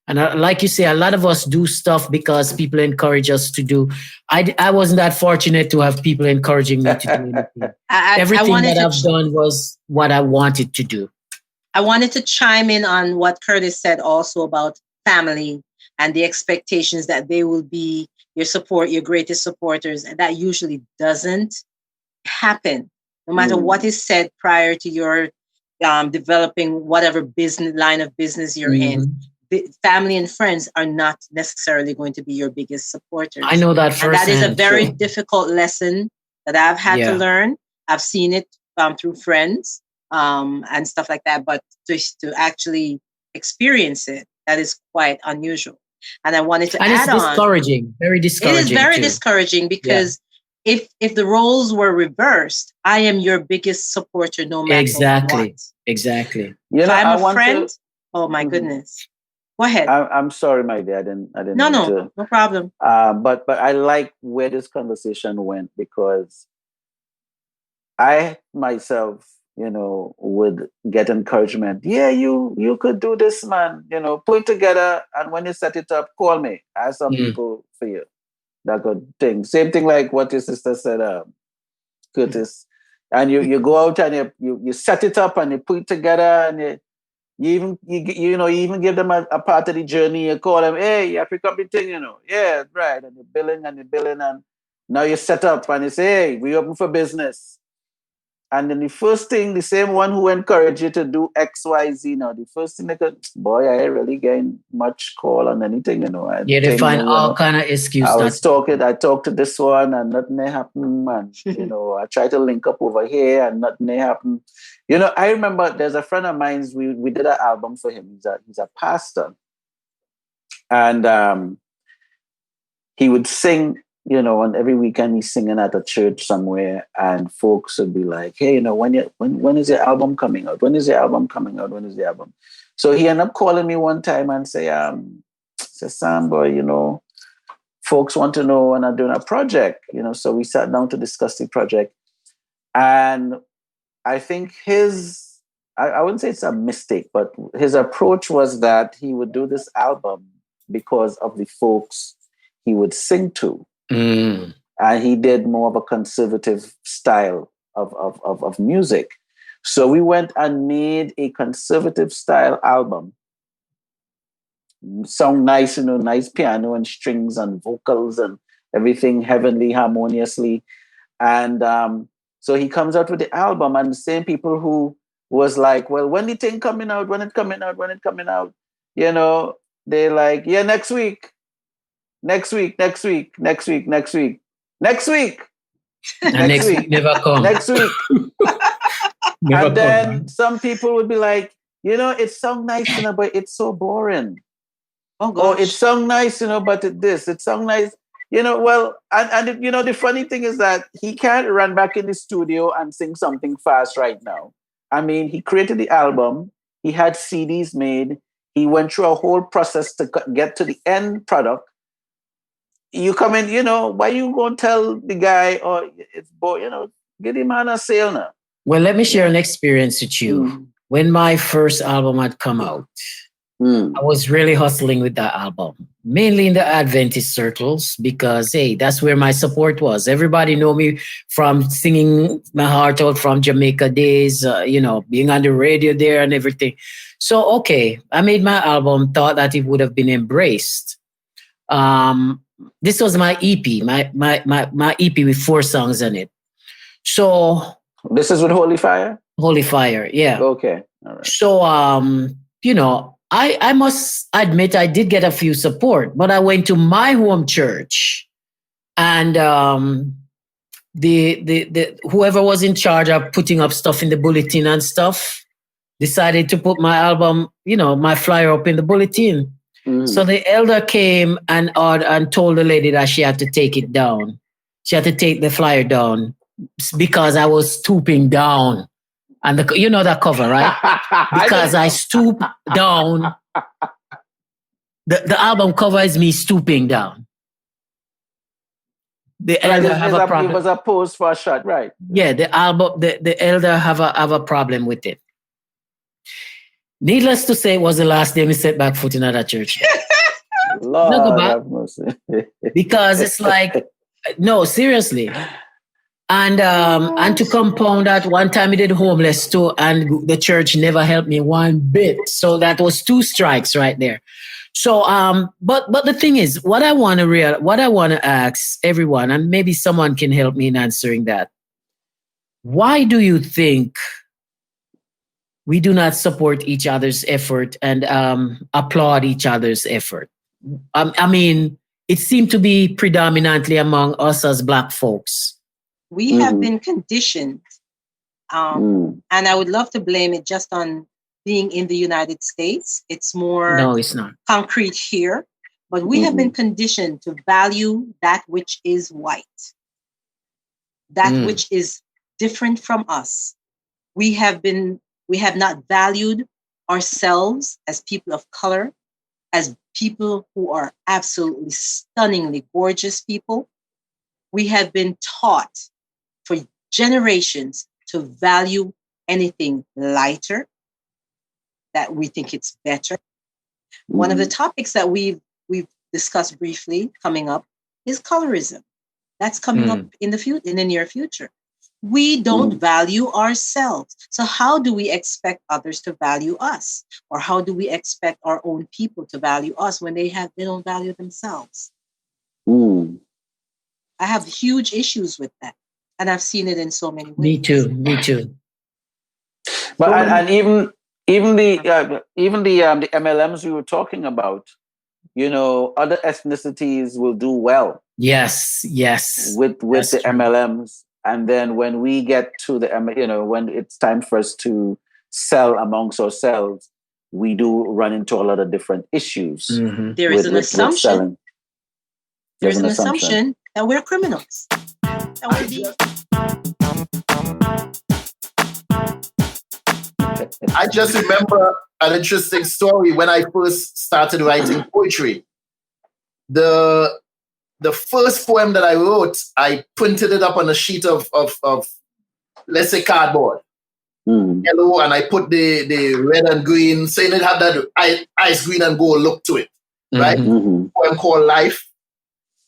And like you say, a lot of us do stuff because people encourage us to do. I wasn't that fortunate to have people encouraging me to do anything. Everything that I've done was what I wanted to do. I wanted to chime in on what Curtis said also about family and the expectations that they will be your greatest supporters. And that usually doesn't happen. No matter what is said prior to your developing whatever line of business you're in. Family and friends are not necessarily going to be your biggest supporters. I know that firsthand. And that is a very difficult lesson that I've had to learn. I've seen it through friends and stuff like that, but to actually experience it, that is quite unusual. And I wanted to add on. It's discouraging, very discouraging. It is very discouraging because if the roles were reversed, I am your biggest supporter no matter what. Exactly. If I'm a friend, oh my goodness. Go ahead. I'm sorry, my dear. I didn't. No problem. But I like where this conversation went because I myself, would get encouragement. Yeah, you could do this, man. Put it together, and when you set it up, call me. I have some people for you. That good thing. Same thing like what your sister said, Curtis. And you go out and you set it up and you put it together and you even give them a part of the journey. You call them, hey, you pick up the thing, Yeah, right. And you're billing and now you set up and you say, hey, we open for business. And then the first thing, the same one who encouraged you to do X, Y, Z. Now, the first thing they could, boy, I ain't really getting much call on anything, Yeah, they find all kind of excuse. I talked to this one and nothing happened. And, I try to link up over here and nothing happened. I remember there's a friend of mine, we did an album for him. He's a pastor. And he would sing, and every weekend he's singing at a church somewhere, and folks would be like, hey, when is your album coming out? When is your album coming out? When is the album? So he ended up calling me one time and say, Sam, boy, folks want to know when I'm doing a project, so we sat down to discuss the project. And I think I wouldn't say it's a mistake, but his approach was that he would do this album because of the folks he would sing to. Mm. And he did more of a conservative style of music. So we went and made a conservative style album. Sound nice, nice piano and strings and vocals and everything heavenly, harmoniously. And so he comes out with the album, and the same people who was like, well, when the thing coming out, when it coming out, they're like, yeah, next week. Next week. And next week never come. Next week. And then some people would be like, it sounds nice, but it's so boring. Oh, gosh. Or it sounds nice, but it sounds nice. Well, and the funny thing is that he can't run back in the studio and sing something fast right now. I mean, he created the album. He had CDs made. He went through a whole process to get to the end product. You come in, why you going to tell the guy, it's boy, get him on a sale now. Well, let me share an experience with you. Mm. When my first album had come out, I was really hustling with that album, mainly in the Adventist circles, because, hey, that's where my support was. Everybody know me from singing my heart out from Jamaica days, being on the radio there and everything. So, okay, I made my album, thought that it would have been embraced. This was my EP, my EP with 4 songs on it. So this is with Holy Fire? Holy Fire, yeah. Okay. All right. So I must admit I did get a few support, but I went to my home church, and the whoever was in charge of putting up stuff in the bulletin and stuff decided to put my album, my flyer up in the bulletin. Mm. So the elder came and told the lady that she had to take it down. She had to take the flyer down because I was stooping down. And that cover, right? Because I stoop down. The album cover is me stooping down. The elder have a problem. It was a pose for a shot, right? Yeah, the album, the elder have a problem with it. Needless to say, it was the last day we set back foot in that church. Lord, go back. Because it's like, no, seriously. And to compound that, one time I did homeless too, and the church never helped me one bit. So that was 2 strikes right there. So, but the thing is, what I want to ask everyone, and maybe someone can help me in answering that. Why do you think we do not support each other's effort and applaud each other's effort? I mean, it seemed to be predominantly among us as Black folks. We have been conditioned, and I would love to blame it just on being in the United States. It's more it's not concrete here, but we have been conditioned to value that which is white, that which is different from us. We have not valued ourselves as people of color, as people who are absolutely stunningly gorgeous people. We have been taught for generations to value anything lighter, that we think it's better. One of the topics that we've discussed briefly coming up is colorism. That's coming up in the near future. We don't value ourselves. So how do we expect others to value us? Or how do we expect our own people to value us when they don't value themselves? I have huge issues with that. And I've seen it in so many ways. Me too. But So and even the MLMs we were talking about, other ethnicities will do well. Yes. With That's the true. MLMs, and then when we get to the when it's time for us to sell amongst ourselves, we do run into a lot of different issues. Mm-hmm. There is an assumption. selling. There's an assumption that we're criminals. I just remember an interesting story when I first started writing poetry. The first poem that I wrote, I printed it up on a sheet of let's say cardboard, yellow, and I put the red and green, saying it had that ice green and gold look to it, right? Poem called Life,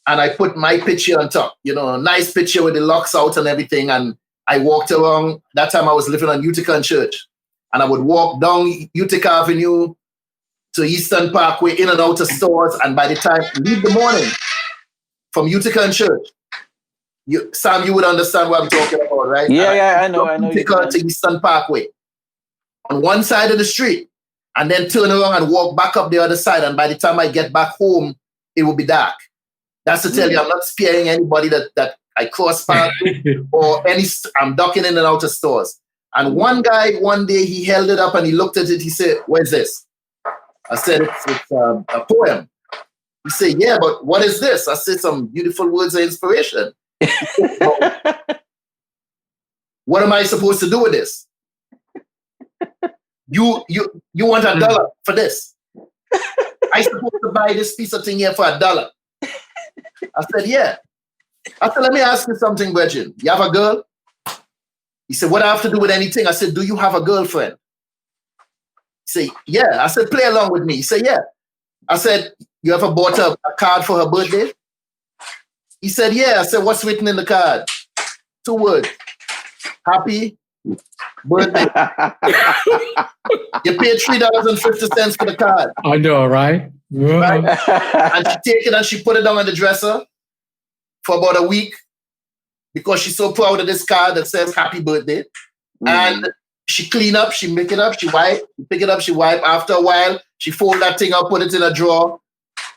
and I put my picture on top, a nice picture with the locks out and everything, and I walked around. That time I was living on Utica and Church, and I would walk down Utica Avenue to Eastern Parkway, in and out of stores, and by the time leave the morning from Utica and Church, Sam, you would understand what I'm talking about, right? Yeah, I know. Utica to Eastern Parkway on one side of the street, and then turn around and walk back up the other side. And by the time I get back home, it will be dark. That's to tell you, I'm not sparing anybody that I cross paths with, or I'm ducking in and out of stores. And one guy, one day, he held it up and he looked at it. He said, "Where's this?" I said, it's a poem. He said, "Yeah, but what is this?" I said, "Some beautiful words of inspiration." What am I supposed to do with this? You want $1 for this? I supposed to buy this piece of thing here for $1? I said, "Yeah." I said, "Let me ask you something, Virgin. You have a girl?" He said, "What do I have to do with anything?" I said, "Do you have a girlfriend?" He said, "Yeah." I said, "Play along with me." He said, "Yeah." I said, "You ever bought a card for her birthday?" He said, "Yeah." I said, "What's written in the card?" 2 words. Happy birthday. You paid $3.50 for the card. I know, right? Right? And she take it and she put it down on the dresser for about a week because she's so proud of this card that says happy birthday. And she clean up, she make it up, she wipe, pick it up, she wipe. After a while, she fold that thing up, put it in a drawer.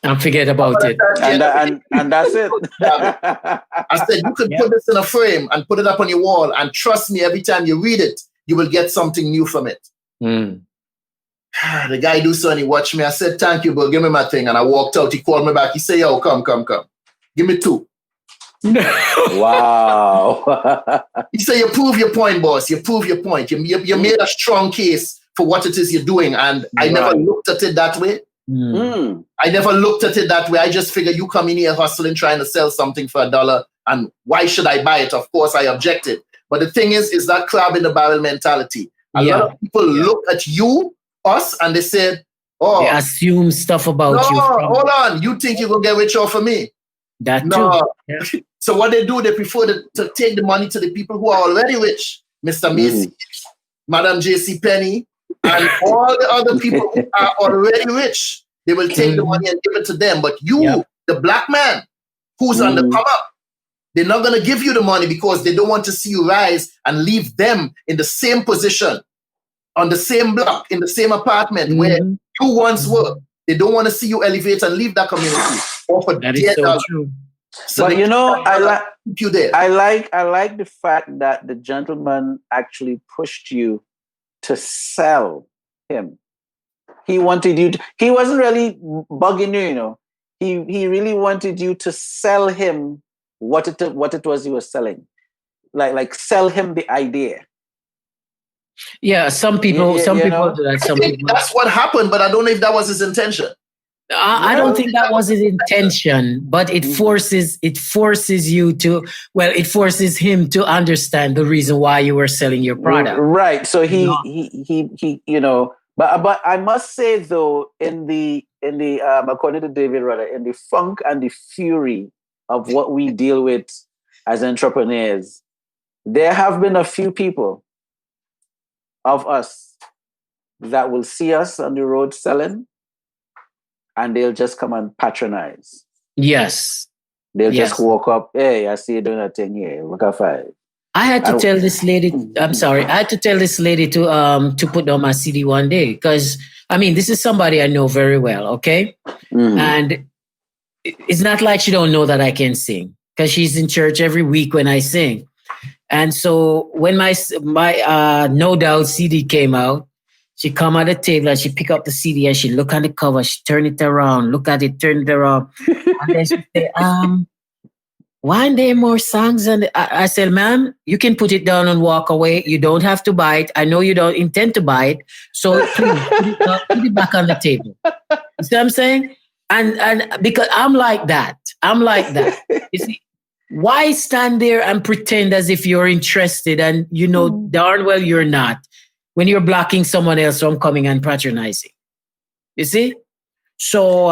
And forget about it. And that's it. I said, "You could put this in a frame and put it up on your wall. And trust me, every time you read it, you will get something new from it." The guy do so and he watched me. I said, "Thank you, bro. Give me my thing." And I walked out. He called me back. He said, "Yo, come. Give me 2. Wow. He said, "You prove your point, boss. You prove your point. You made a strong case for what it is you're doing." And I never looked at it that way. I never looked at it that way. I just figured you come in here hustling, trying to sell something for $1, and why should I buy it? Of course, I objected. But the thing is that crab in the barrel mentality. A lot of people look at us, and they said, "Oh, they assume stuff about you." Hold on. You think you're going to get rich off of me?" That no. too. Yeah. So what they do, they prefer to take the money to the people who are already rich. Mr. Macy, Madam J.C. Penney, and all the other people who are already rich. They will take the money and give it to them. But you, the black man, who's on the come up, they're not going to give you the money because they don't want to see you rise and leave them in the same position, on the same block, in the same apartment where you once were. They don't want to see you elevate and leave that community. That is so true. So but I like the fact that the gentleman actually pushed you to sell him. He wanted you to, he wasn't really bugging you, He really wanted you to sell him what it was you were selling. Like sell him the idea. Yeah, some people do that. Some people. That's what happened, but I don't know if that was his intention. I don't think that was his intention, but it forces you to. Well, it forces him to understand the reason why you were selling your product. Right. So he But I must say though, in the according to David Rudder, in the funk and the fury of what we deal with as entrepreneurs, there have been a few people of us that will see us on the road selling, and they'll just come and patronize. Yes. They'll just walk up, "Hey, I see you doing a thing here. Look at 5." I had to tell this lady. I'm sorry. I had to tell this lady to put down my CD one day because I mean this is somebody I know very well. Okay, and it's not like she don't know that I can sing because she's in church every week when I sing. And so when my No Doubt CD came out, she come at the table and she pick up the CD and she look at the cover, she turn it around, look at it, turn it around, and then she say, why aren't there more songs? And I said, ma'am, you can put it down and walk away. You don't have to buy it. I know you don't intend to buy it. So please put it back on the table. You see what I'm saying? And because I'm like that. You see, why stand there and pretend as if you're interested and you know darn well you're not when you're blocking someone else from coming and patronizing? You see? So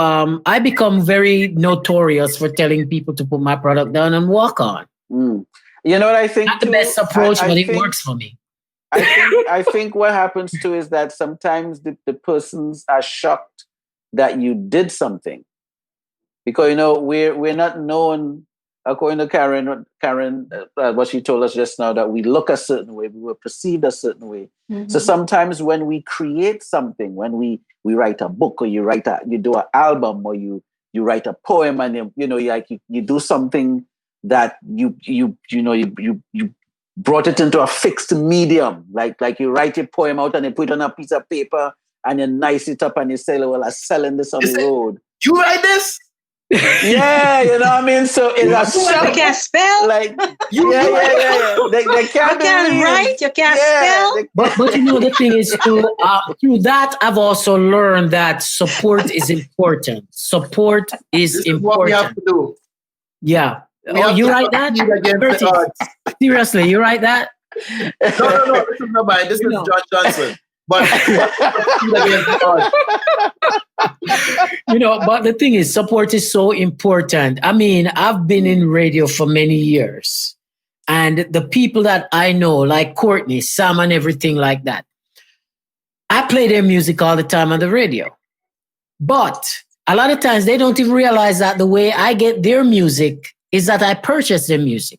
I become very notorious for telling people to put my product down and walk on. You know what I think? Not the best approach, but it works for me. I think what happens too is that sometimes the persons are shocked that you did something. Because, you know, we're not known, according to Karen, what she told us just now, that we look a certain way, we were perceived a certain way. So sometimes when we create something, when we write a book or you do an album or you write a poem and you do something that you brought it into a fixed medium, like you write your poem out and you put it on a piece of paper and you nice it up and you say, well, I'm selling this on the road. You write this? Yeah, you know what I mean? So it's a shock. You can't spell? Like, yeah. They can't write, you can't spell? But you know, the thing is, through that, I've also learned that support is important. Support is important. What we have to do. Yeah. You write that? Seriously, you write that? No, this is not mine. This is John Johnson. But but the thing is, support is so important. I mean, I've been in radio for many years, and the people that I know, like Courtney, Sam, and everything like that, I play their music all the time on the radio. But a lot of times they don't even realize that the way I get their music is that I purchase their music.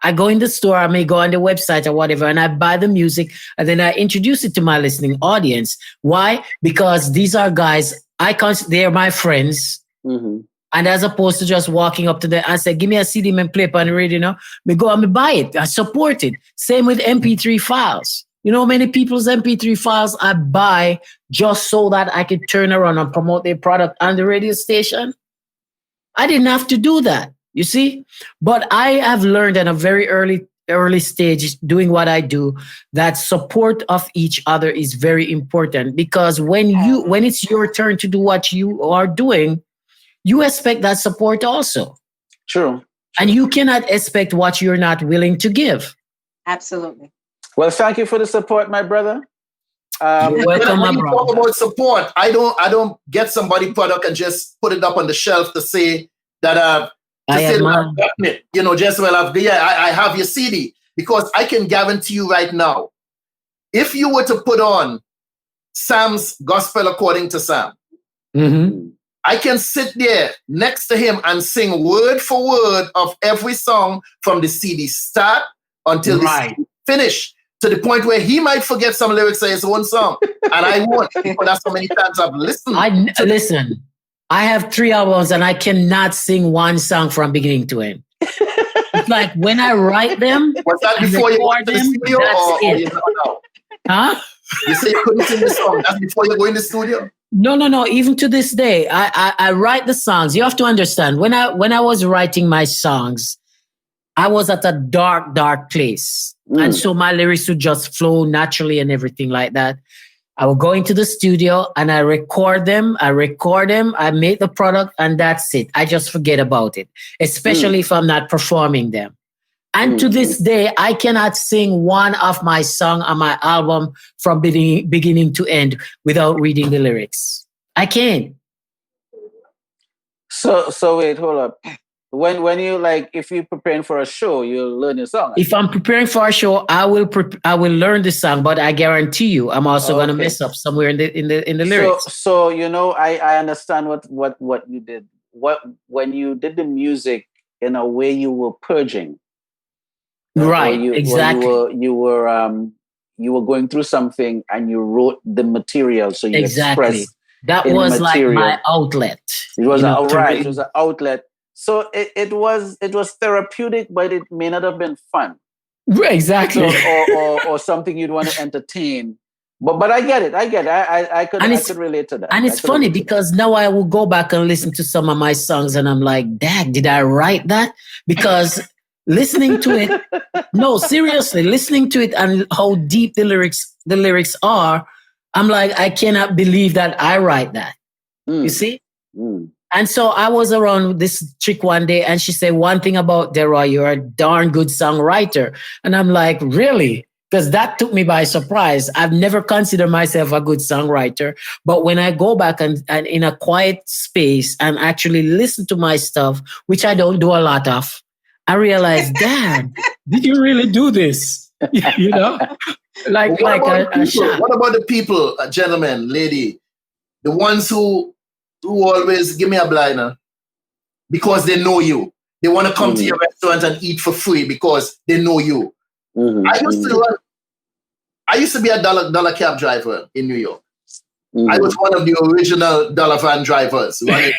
I go in the store, I may go on the website or whatever, and I buy the music, and then I introduce it to my listening audience. Why? Because these are guys, they're my friends. And as opposed to just walking up to them and say, give me a CD and play on the radio, me go and me buy it. I support it. Same with MP3 files. You know, many people's MP3 files I buy just so that I could turn around and promote their product on the radio station. I didn't have to do that. You see, but I have learned at a very early stage doing what I do that support of each other is very important, because when it's your turn to do what you are doing, you expect that support also. True. And you cannot expect what you're not willing to give. Absolutely. Well, thank you for the support, my brother. You're welcome, my brother. Talk about support. I don't get somebody product and just put it up on the shelf to say that I have your CD, because I can guarantee you right now, if you were to put on Sam's Gospel According to Sam, I can sit there next to him and sing word for word of every song from the CD start until the CD finish, to the point where he might forget some lyrics of his own song, and I won't, because that's how many times I've listened. Listen. I have 3 albums and I cannot sing one song from beginning to end. It's like when I write them, was that before you went to the studio? No? Huh? You say you couldn't sing the song. That's before you go in the studio? No. Even to this day, I write the songs. You have to understand, when I was writing my songs, I was at a dark place. And so my lyrics would just flow naturally and everything like that. I will go into the studio and I record them, I make the product, and that's it. I just forget about it, especially if I'm not performing them. And to this day, I cannot sing one of my song on my album from beginning to end without reading the lyrics. I can't. So wait, hold up. When you if you're preparing for a show, you'll learn your song. If I'm preparing for a show, I will learn the song, but I guarantee you, I'm also going to mess up somewhere in the lyrics. So I understand what you did. When you did the music, in a way, you were purging. Right, exactly. You were going through something and you wrote the material, so you expressed. That was like my outlet. It was It was an outlet. So it was therapeutic, but it may not have been fun. Exactly. So, or something you'd want to entertain. But I get it. I could relate to that. And it's funny because now I will go back and listen to some of my songs and I'm like, Dad, did I write that? Because listening to it, no, seriously, listening to it and how deep the lyrics are, I'm like, I cannot believe that I write that. You see? And so I was around with this chick one day and she said, one thing about Deroy, you're a darn good songwriter. And I'm like, really? Because that took me by surprise. I've never considered myself a good songwriter. But when I go back and in a quiet space and actually listen to my stuff, which I don't do a lot of, I realize, Dad, did you really do this? You know? What about the people, gentlemen, lady, the ones who always give me a blinder because they know you. They want to come to your restaurant and eat for free because they know you. I used to be a dollar cab driver in New York. I was one of the original dollar van drivers running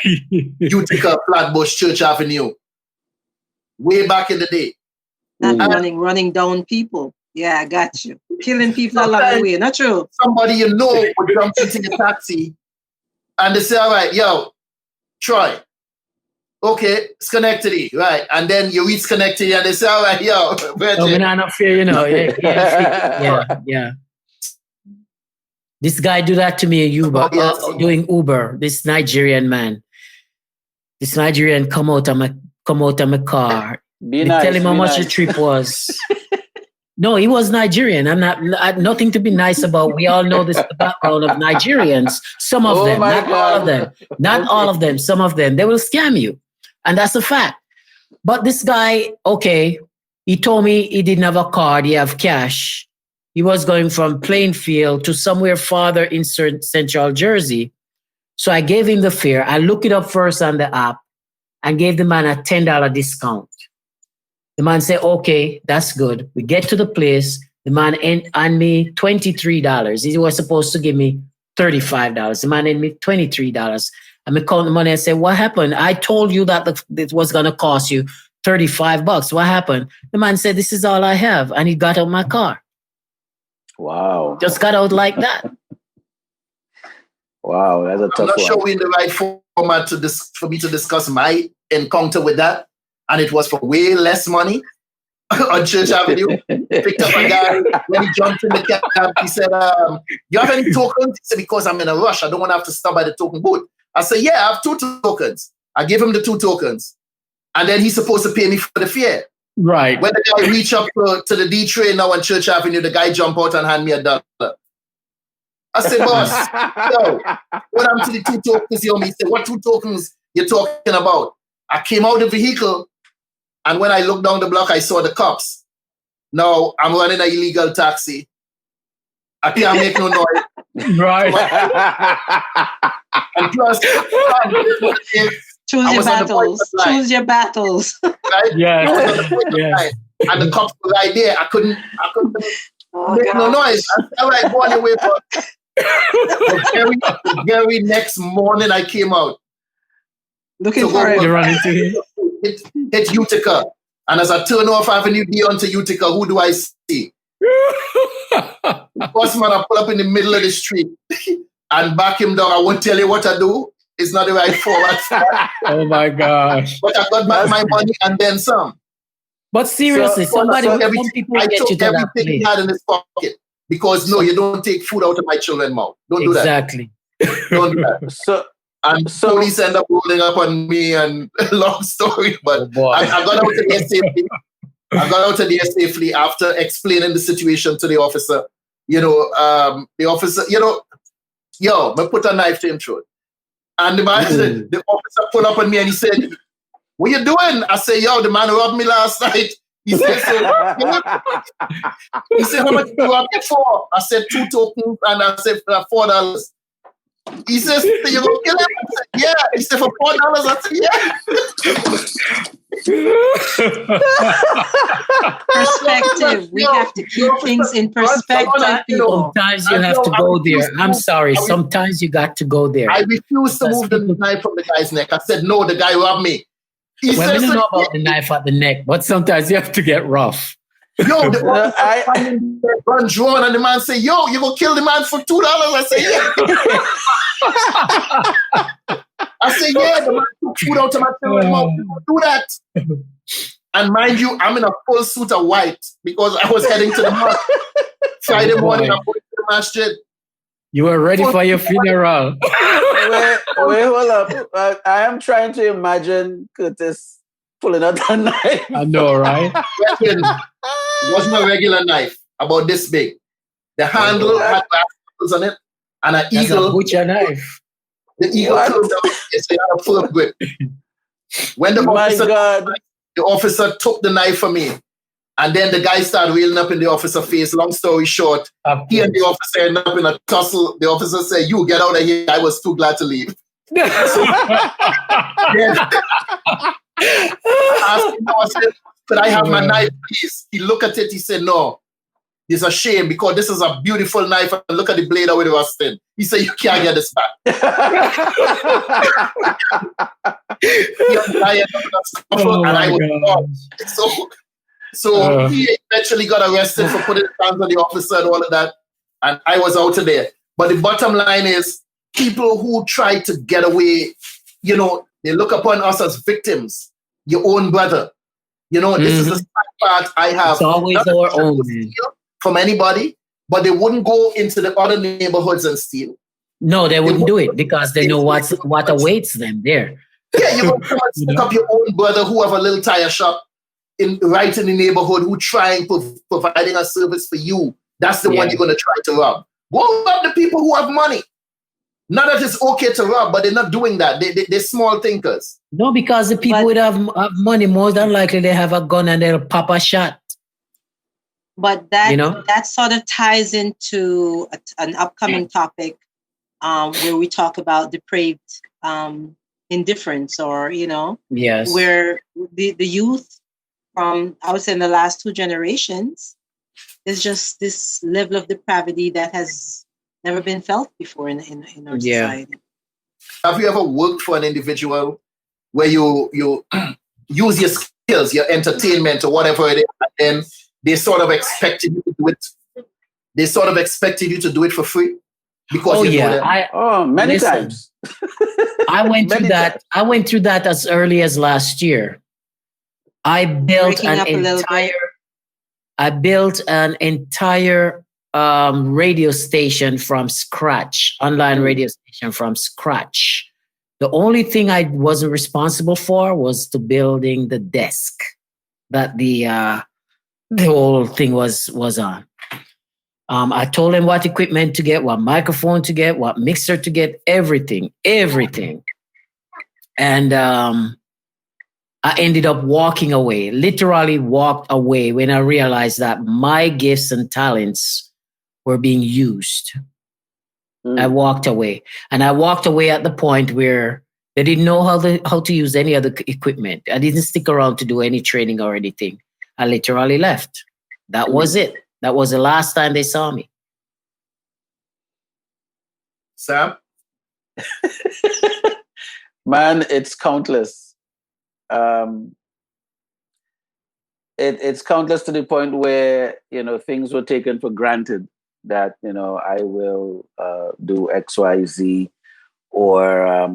Utica, Flatbush, Church Avenue, way back in the day. Running down people. Yeah, I got you. Killing people along the way. Not true. Somebody you know would jump into the taxi and they say, all right, yo, Troy. Okay, Schenectady, right? And then you reach Schenectady and they say, all right, yo, I'm not fair, you know. Yeah. This guy do that to me in Uber, doing Uber, this Nigerian man. This Nigerian come out of my car. Tell him how much the trip was. No, he was Nigerian. I'm nothing to be nice about. We all know the background of Nigerians. Some of them, not all of them. Not all of them, some of them. They will scam you. And that's a fact. But this guy, okay, he told me he didn't have a card, he have cash. He was going from Plainfield to somewhere farther in Central Jersey. So I gave him the fare. I looked it up first on the app and gave the man a $10 discount. The man said, okay, that's good. We get to the place. The man handed me $23. He was supposed to give me $35. The man handed me $23. I count the money and say, what happened? I told you that it was going to cost you $35. What happened? The man said, this is all I have. And he got out of my car. Wow. Just got out like that. Wow, that's a tough one. I'm not sure we're in the right format for me to discuss my encounter with that. And it was for way less money on Church Avenue. Picked up a guy. When he jumped in the cab, he said, you have any tokens? He said, because I'm in a rush. I don't want to have to stop by the token booth. I said, yeah, I have 2 tokens. I gave him the 2 tokens. And then he's supposed to pay me for the fare. Right. When the guy reach up to the D train now on Church Avenue, the guy jump out and hand me $1. I said, boss, yo, what happened to the 2 tokens? He said, what 2 tokens you talking about? I came out of the vehicle, and when I looked down the block, I saw the cops. Now, I'm running an illegal taxi. I can't make no noise. Right. And plus, choose your battles. Choose your battles. Right? Yeah. And the cops were right there. I couldn't make no noise. I felt like going away. The very next morning, I came out. Looking for it. You're running to him. Hit Utica. And as I turn off Avenue D onto Utica, who do I see? First man, I pull up in the middle of the street and back him down. I won't tell you what I do. It's not the right forward. Oh my gosh. But I got back my money and then some. But seriously, some people get you to that place. He had in his pocket. Because no, you don't take food out of my children's mouth. Don't do that. Exactly. Don't do that. Police end up rolling up on me, and long story, but I got out of there safely. I got out of there safely after explaining the situation to the officer. The officer, yo, I put a knife to him throat. And the officer pulled up on me and he said, what you doing? I said, yo, the man robbed me last night. He said, how much you robbed me for? I said, 2 tokens, and I said, $4. He says, you gonna kill him? I said, yeah. He said, for $4? I said, yeah. Perspective. We have to keep things in perspective, people. Sometimes you have to go there. I'm sorry. Sometimes you got to go there. I refused to move the knife from the guy's neck. I said, no, the guy robbed me. We don't know about the knife at the neck, but sometimes you have to get rough. Yo, the gun drawn, and the man say, yo, you gonna kill the man for $2? I say, yeah. I say, yeah, the man took food out of my mouth. Do that. And mind you, I'm in a full suit of white because I was heading to the mosque. Friday morning, I'm going to the masjid. You were ready for your funeral. Wait, hold up. I am trying to imagine Curtis pulling out a knife. I know, right? It wasn't a regular knife, about this big. The handle had glass on it, and an eagle. A butcher knife. The eagle closed up. It's a full grip. When the officer took the knife from me, and then the guy started wheeling up in the officer's face. Long story short, he and the officer ended up in a tussle. The officer said, "You get out of here." I was too glad to leave. I asked him, I said, "Could I have my knife, please?" He looked at it. He said, "No, it's a shame because this is a beautiful knife. And look at the blade how it rusted." He said, "You can't get this back." So he eventually got arrested for putting hands on the officer and all of that. And I was out of there. But the bottom line is, people who try to get away, they look upon us as victims. Your own brother. This is the sad part I have. It's always our own. From anybody, but they wouldn't go into the other neighborhoods and steal. No, they wouldn't do it because they know what awaits them there. Yeah, you're going to come and stick up your own brother who have a little tire shop right in the neighborhood who providing a service for you. That's the one you're going to try to rob. Go rob the people who have money. Not that it's okay to rob, but they're not doing that. They're small thinkers. No, because the people would have money, more than likely they have a gun and they'll pop a shot. But that sort of ties into an upcoming topic where we talk about depraved indifference, or yes, where the youth from, I would say, in the last 2 generations, is just this level of depravity that has never been felt before in our society. Have you ever worked for an individual where you use your skills, your entertainment, or whatever it is, and then they sort of expected you to do it? They sort of expected you to do it for free because many times. I went through that. I went through that as early as last year. I built an entire radio station from scratch, online radio station from scratch. The only thing I wasn't responsible for was to building the desk that the whole thing was on. I told him what equipment to get, what microphone to get, what mixer to get, everything. And I ended up walking away, literally walked away when I realized that my gifts and talents were being used. I walked away. And I walked away at the point where they didn't know how to use any other equipment. I didn't stick around to do any training or anything. I literally left. That was it. That was the last time they saw me. Sam? Man, it's countless. It's countless to the point where, things were taken for granted that, I will do X, Y, Z, or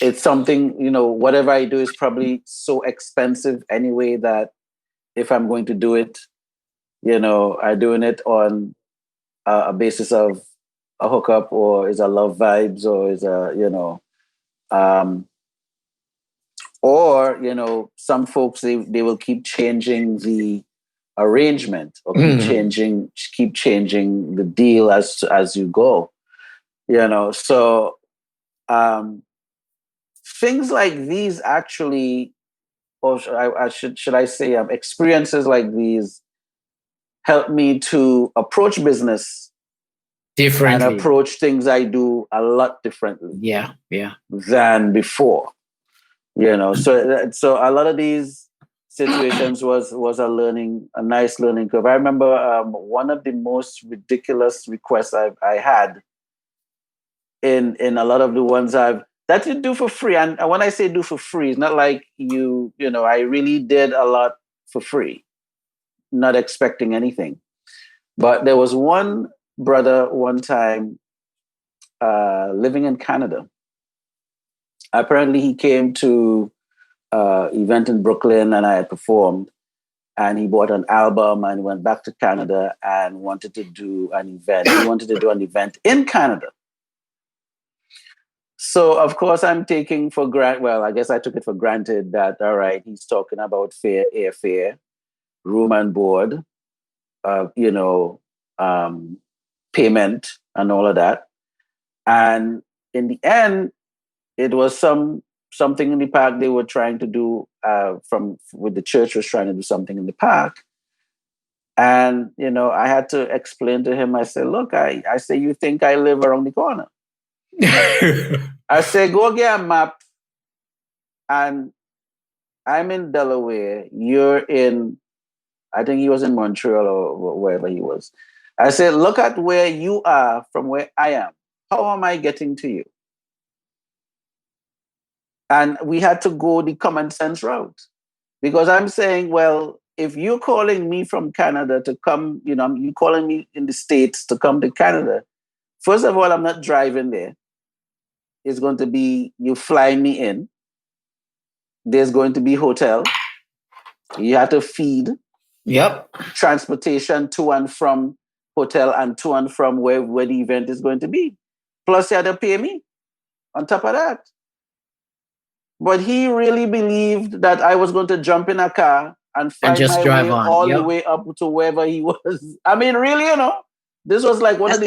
it's something, whatever I do is probably so expensive anyway that if I'm going to do it, I'm doing it on a basis of a hookup, or is a love vibes, or is or some folks they will keep changing the arrangement, or keep changing the deal as you go, So things like these actually, or should I say, experiences like these help me to approach business differently and approach things I do a lot differently. Yeah. Than before. So a lot of these situations was a nice learning curve. I remember one of the most ridiculous requests I had in a lot of the ones that you do for free. And when I say do for free, it's not like I really did a lot for free, not expecting anything. But there was one brother one time living in Canada. Apparently he came to event in Brooklyn and I had performed, and he bought an album and went back to Canada and wanted to do an event. He wanted to do an event in Canada. So of course I'm taking for granted, well, I guess I took it for granted that, all right, he's talking about airfare, room and board, payment and all of that. And in the end, it was something in the park they were trying to do with the church was trying to do something in the park. And, I had to explain to him, I said, look, I say, you think I live around the corner? I say, go get a map. And I'm in Delaware. You're in, I think he was in Montreal or wherever he was. I said, look at where you are from where I am. How am I getting to you? And we had to go the common sense route, because I'm saying, well, if you're calling me from Canada to come, you're calling me in the States to come to Canada. First of all, I'm not driving there. It's going to be you flying me in. There's going to be hotel. You have to feed. Yep. Transportation to and from hotel and to and from where the event is going to be. Plus, you had to pay me on top of that. But he really believed that I was going to jump in a car and find just my drive way on. all the way up to wherever he was. I mean, really, this was like one of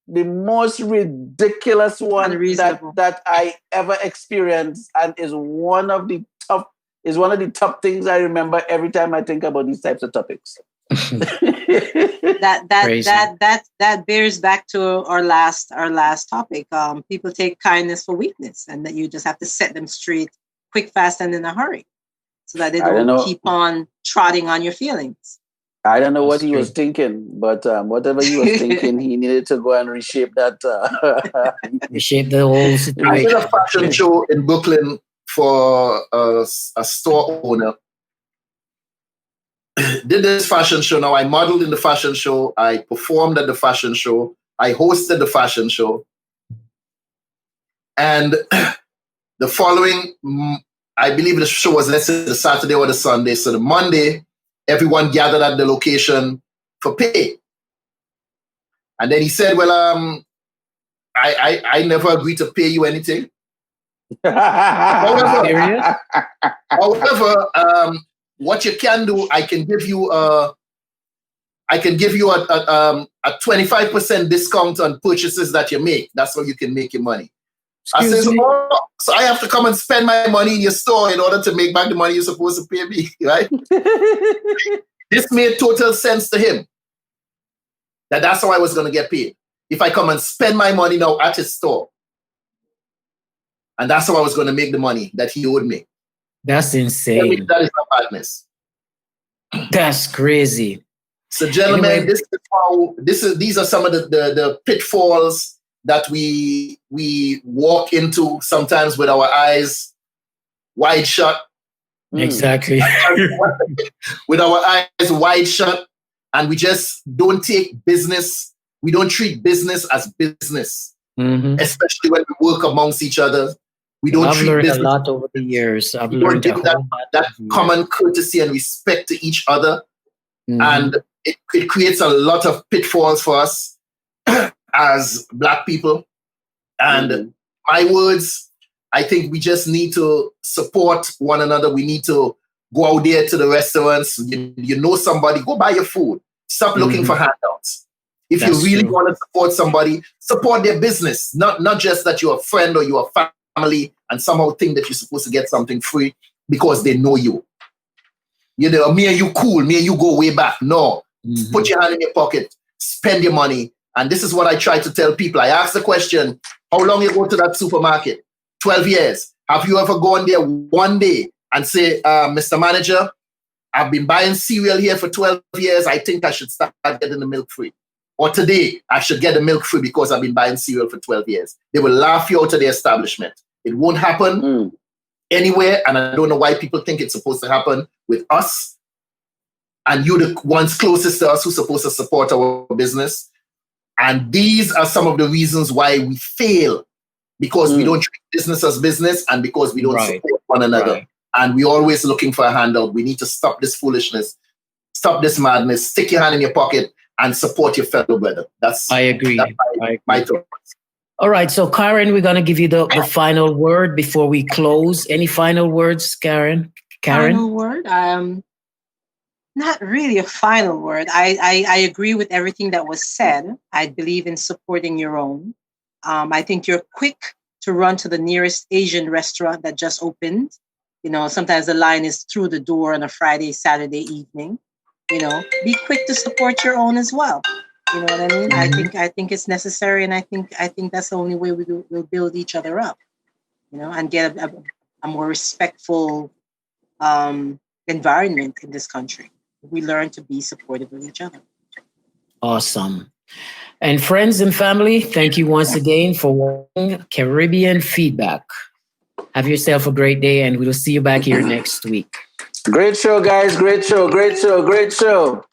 the most ridiculous one that I ever experienced, and is one of the top things I remember every time I think about these types of topics. that bears back to our last topic. People take kindness for weakness, and that you just have to set them straight, quick, fast, and in a hurry, so that they don't keep on trotting on your feelings. I don't know what he was thinking, but whatever he was thinking, he needed to go and reshape that. Reshape the whole situation. I did a fashion show in Brooklyn for a store owner. Did this fashion show. Now I modeled in the fashion show. I performed at the fashion show. I hosted the fashion show. And the following, I believe the show was, let's say, the Saturday or the Sunday. So the Monday, everyone gathered at the location for pay. And then he said, well, I never agreed to pay you anything. However, what you can do, I can give you a 25% discount on purchases that you make. That's how you can make your money. I said, so I have to come and spend my money in your store in order to make back the money you're supposed to pay me, right? This made total sense to him. That's how I was going to get paid. If I come and spend my money now at his store. And that's how I was going to make the money that he owed me. That's insane. That is not madness. That's crazy. So, gentlemen, these are some of the pitfalls that we walk into sometimes with our eyes wide shut. Exactly. With our eyes wide shut, and we just don't take business. We don't treat business as business, especially when we work amongst each other. I've learned a lot over the years. I've learned that common courtesy and respect to each other. And it creates a lot of pitfalls for us as Black people. And my words, I think we just need to support one another. We need to go out there to the restaurants. You know somebody, go buy your food. Stop looking for handouts. If you really want to support somebody, support their business. Not just that you're a friend or you're a family and somehow think that you're supposed to get something free because they know you. Me and you cool, me and you go way back. No. Put your hand in your pocket, spend your money. And this is what I try to tell people. I ask the question, how long you go to that supermarket? 12 years. Have you ever gone there one day and say, Mr. Manager, I've been buying cereal here for 12 years. I think I should start getting the milk free. Or today, I should get the milk free because I've been buying cereal for 12 years. They will laugh you out of the establishment. It won't happen anywhere. And I don't know why people think it's supposed to happen with us. And you're the ones closest to us who's supposed to support our business. And these are some of the reasons why we fail. Because we don't treat business as business and because we don't support one another. Right. And we're always looking for a handout. We need to stop this foolishness, stop this madness, stick your hand in your pocket and support your fellow brother. I agree. That's my thoughts. All right. So, Karen, we're going to give you the final word before we close. Any final words, Karen? Final word? Not really a final word. I agree with everything that was said. I believe in supporting your own. I think you're quick to run to the nearest Asian restaurant that just opened. You know, sometimes the line is through the door on a Friday, Saturday evening. You know, be quick to support your own as well. You know what I mean? I think it's necessary, and I think that's the only way we'll build each other up. You know, and get a more respectful environment in this country. We learn to be supportive of each other. Awesome. And friends and family, thank you once again for watching Caribbean Feedback. Have yourself a great day, and we'll see you back here next week. Great show, guys. Great show. Great show. Great show.